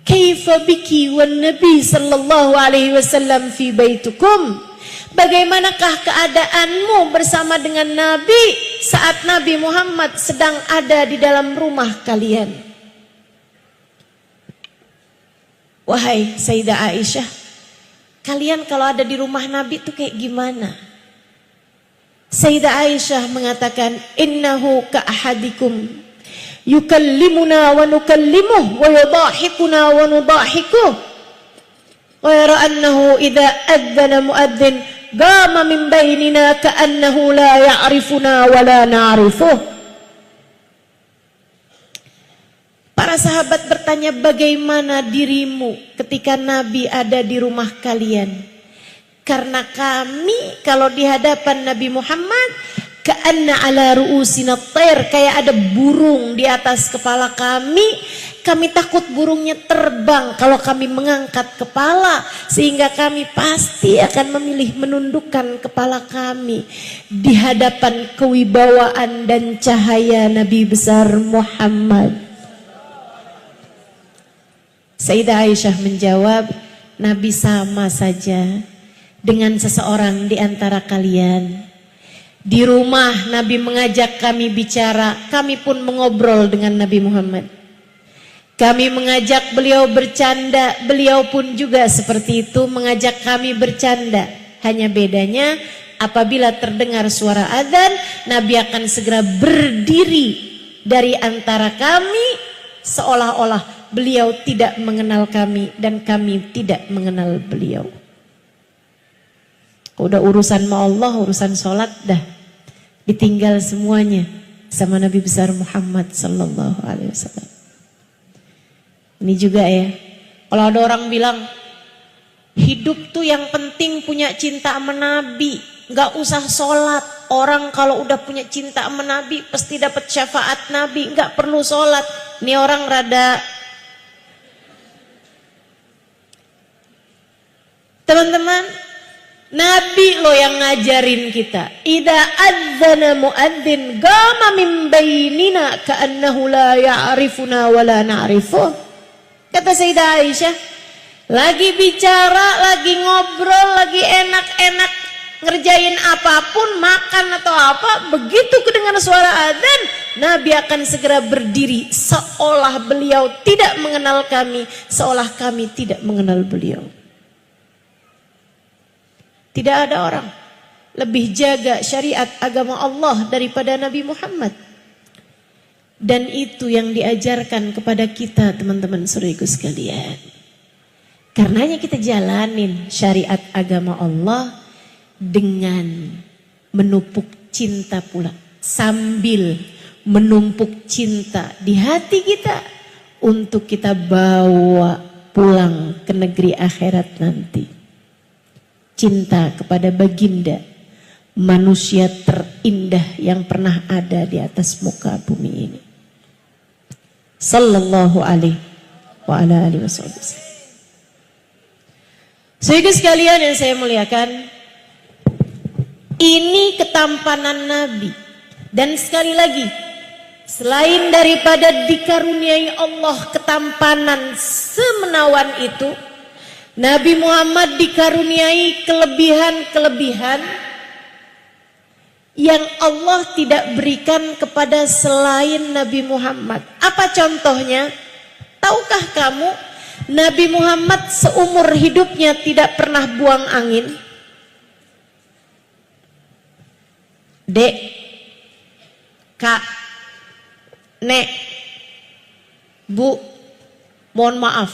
kaifa biki wan Nabi sallallahu alaihi wasallam fi baitukum?" Bagaimanakah keadaanmu bersama dengan Nabi saat Nabi Muhammad sedang ada di dalam rumah kalian? Wahai Sayyidah Aisyah, kalian kalau ada di rumah Nabi itu kayak gimana? Sayyidah Aisyah mengatakan, "Innahu ka ahadikum yukallimuna wa nukallimuh wa yudahikuna wa nudahikuh wa yara annahu idza adzana muadzin qama min bainina ka'annahu la ya'rifuna wa la na'rifuh." Para sahabat bertanya, bagaimana dirimu ketika Nabi ada di rumah kalian? Karena kami kalau di hadapan Nabi Muhammad, ka'anna ala ru'usina thair, kayak ada burung di atas kepala kami. Kami takut burungnya terbang kalau kami mengangkat kepala, sehingga kami pasti akan memilih menundukkan kepala kami di hadapan kewibawaan dan cahaya Nabi besar Muhammad. Sayyidah Aisyah menjawab, Nabi sama saja dengan seseorang di antara kalian. Di rumah Nabi mengajak kami bicara, kami pun mengobrol dengan Nabi Muhammad. Kami mengajak beliau bercanda, beliau pun juga seperti itu mengajak kami bercanda. Hanya bedanya apabila terdengar suara adzan, Nabi akan segera berdiri dari antara kami seolah-olah beliau tidak mengenal kami dan kami tidak mengenal beliau. Udah urusan sama Allah, urusan sholat dah ditinggal semuanya sama Nabi besar Muhammad sallallahu alaihi wasallam. Ini juga ya, kalau ada orang bilang hidup tuh yang penting punya cinta sama Nabi, nggak usah sholat. Orang kalau udah punya cinta sama Nabi pasti dapat syafaat Nabi, nggak perlu sholat. Ini orang rada, teman-teman, Nabi loh yang ngajarin kita. Idza adzana muadzin qama min bainina ka'annahu la ya'rifuna wa la na'rifuh. Kata Sayyidah Aisyah, lagi bicara, lagi ngobrol, lagi enak-enak ngerjain apapun, makan atau apa, begitu kedengar suara adzan, Nabi akan segera berdiri seolah beliau tidak mengenal kami, seolah kami tidak mengenal beliau. Tidak ada orang lebih jaga syariat agama Allah daripada Nabi Muhammad. Dan itu yang diajarkan kepada kita, teman-teman saudaraku sekalian. Karenanya kita jalanin syariat agama Allah dengan menupuk cinta pula, sambil menumpuk cinta di hati kita untuk kita bawa pulang ke negeri akhirat nanti. Cinta kepada baginda, manusia terindah yang pernah ada di atas muka bumi ini. Sallallahu alaihi wa ala alihi wasallam. Saudara sekalian yang saya muliakan, ini ketampanan Nabi. Dan sekali lagi, selain daripada dikaruniai Allah ketampanan semenawan itu, Nabi Muhammad dikaruniai kelebihan-kelebihan yang Allah tidak berikan kepada selain Nabi Muhammad. Apa contohnya? Tahukah kamu, Nabi Muhammad seumur hidupnya tidak pernah buang angin? Dek, Kak, Nek, Bu, mohon maaf,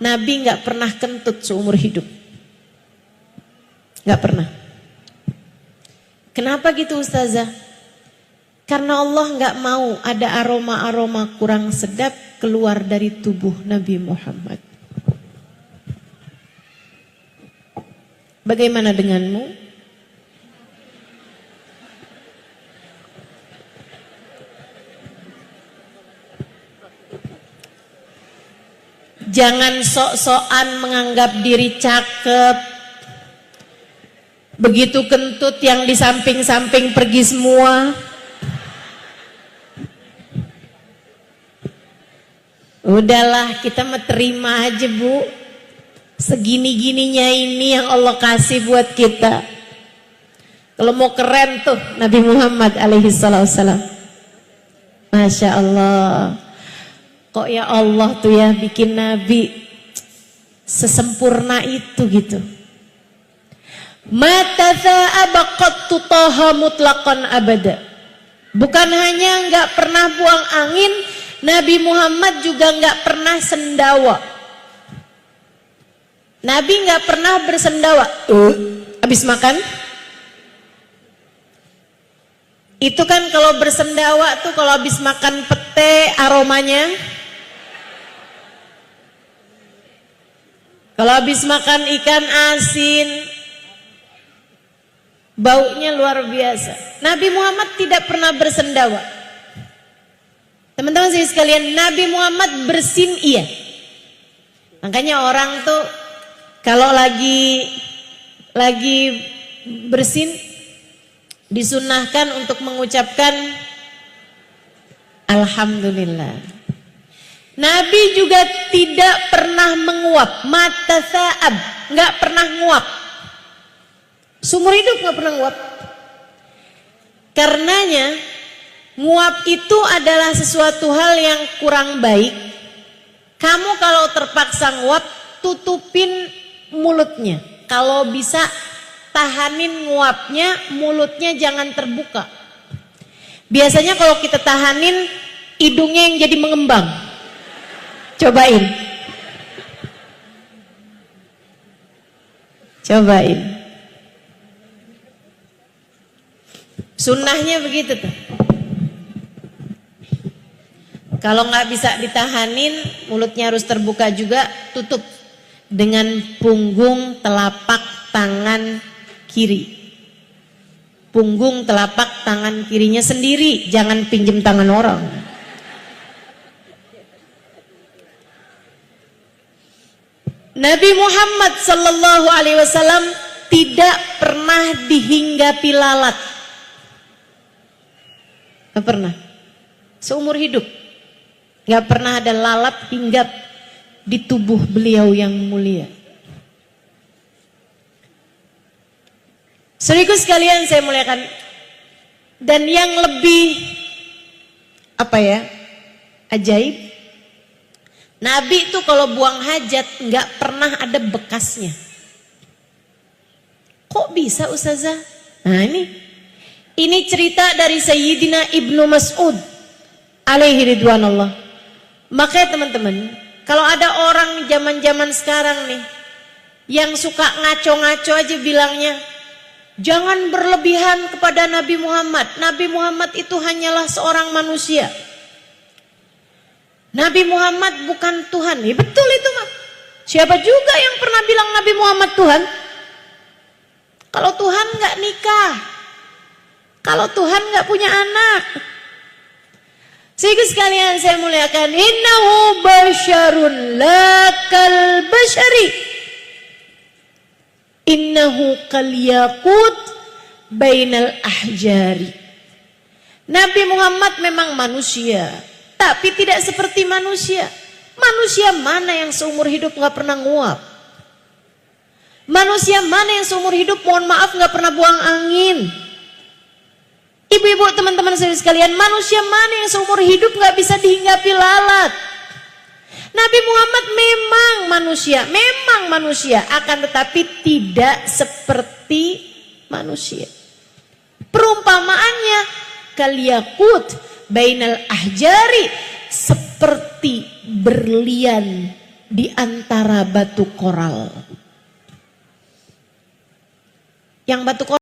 Nabi nggak pernah kentut seumur hidup, nggak pernah. Kenapa gitu Ustazah? Karena Allah nggak mau ada aroma-aroma kurang sedap keluar dari tubuh Nabi Muhammad. Bagaimana denganmu? Jangan sok-sokan menganggap diri cakep. Begitu kentut yang di samping-samping pergi semua. Udahlah, kita mah terima aja Bu. Segini-gininya ini yang Allah kasih buat kita. Kalau mau keren tuh Nabi Muhammad alaihi salam. Masya Allah. Kok ya Allah tuh ya bikin Nabi sesempurna itu gitu. Mataza'aba qattu taha mutlaqan abada. Bukan hanya nggak pernah buang angin, Nabi Muhammad juga nggak pernah sendawa. Nabi nggak pernah bersendawa. Habis makan? Itu kan kalau bersendawa tuh kalau habis makan pete aromanya. Kalau habis makan ikan asin, baunya luar biasa. Nabi Muhammad tidak pernah bersendawa. Teman-teman sekalian, Nabi Muhammad bersin iya. Makanya orang tuh kalau lagi bersin disunahkan untuk mengucapkan Alhamdulillah. Nabi juga tidak pernah menguap, mata sa'ab, nggak pernah nguap. Seumur hidup nggak pernah nguap. Karenanya nguap itu adalah sesuatu hal yang kurang baik. Kamu kalau terpaksa nguap, tutupin mulutnya. Kalau bisa tahanin nguapnya, mulutnya jangan terbuka. Biasanya kalau kita tahanin, hidungnya yang jadi mengembang. Cobain. Sunnahnya begitu tuh. Kalau nggak bisa ditahanin, mulutnya harus terbuka juga, tutup dengan punggung telapak tangan kiri. Punggung telapak tangan kirinya sendiri, jangan pinjem tangan orang. Nabi Muhammad sallallahu alaihi wasallam tidak pernah dihinggapi lalat. Gak pernah. Seumur hidup gak pernah ada lalat hinggap di tubuh beliau yang mulia. Saudaraku sekalian saya muliakan, dan yang lebih ajaib, Nabi itu kalau buang hajat nggak pernah ada bekasnya. Kok bisa Ustazah? Nah ini cerita dari Sayyidina Ibnu Mas'ud alaihi ridwanullah. Makanya teman-teman, kalau ada orang zaman-zaman sekarang nih yang suka ngaco-ngaco aja bilangnya, jangan berlebihan kepada Nabi Muhammad. Nabi Muhammad itu hanyalah seorang manusia. Nabi Muhammad bukan Tuhan. Ya betul itu mah. Siapa juga yang pernah bilang Nabi Muhammad Tuhan? Kalau Tuhan nggak nikah, kalau Tuhan nggak punya anak. Sehingga sekalian saya muliakan, innahu basyarun lakal basyari, innahu kal yaqut bainal ahjari. Nabi Muhammad memang manusia, tapi tidak seperti manusia. Manusia mana yang seumur hidup nggak pernah nguap? Manusia mana yang seumur hidup, mohon maaf, nggak pernah buang angin? Ibu-ibu, teman-teman saudara sekalian, manusia mana yang seumur hidup nggak bisa dihinggapi lalat? Nabi Muhammad memang manusia, akan tetapi tidak seperti manusia. Perumpamaannya kaliyakut bainal ahjari, seperti berlian di antara batu koral. Yang batu koral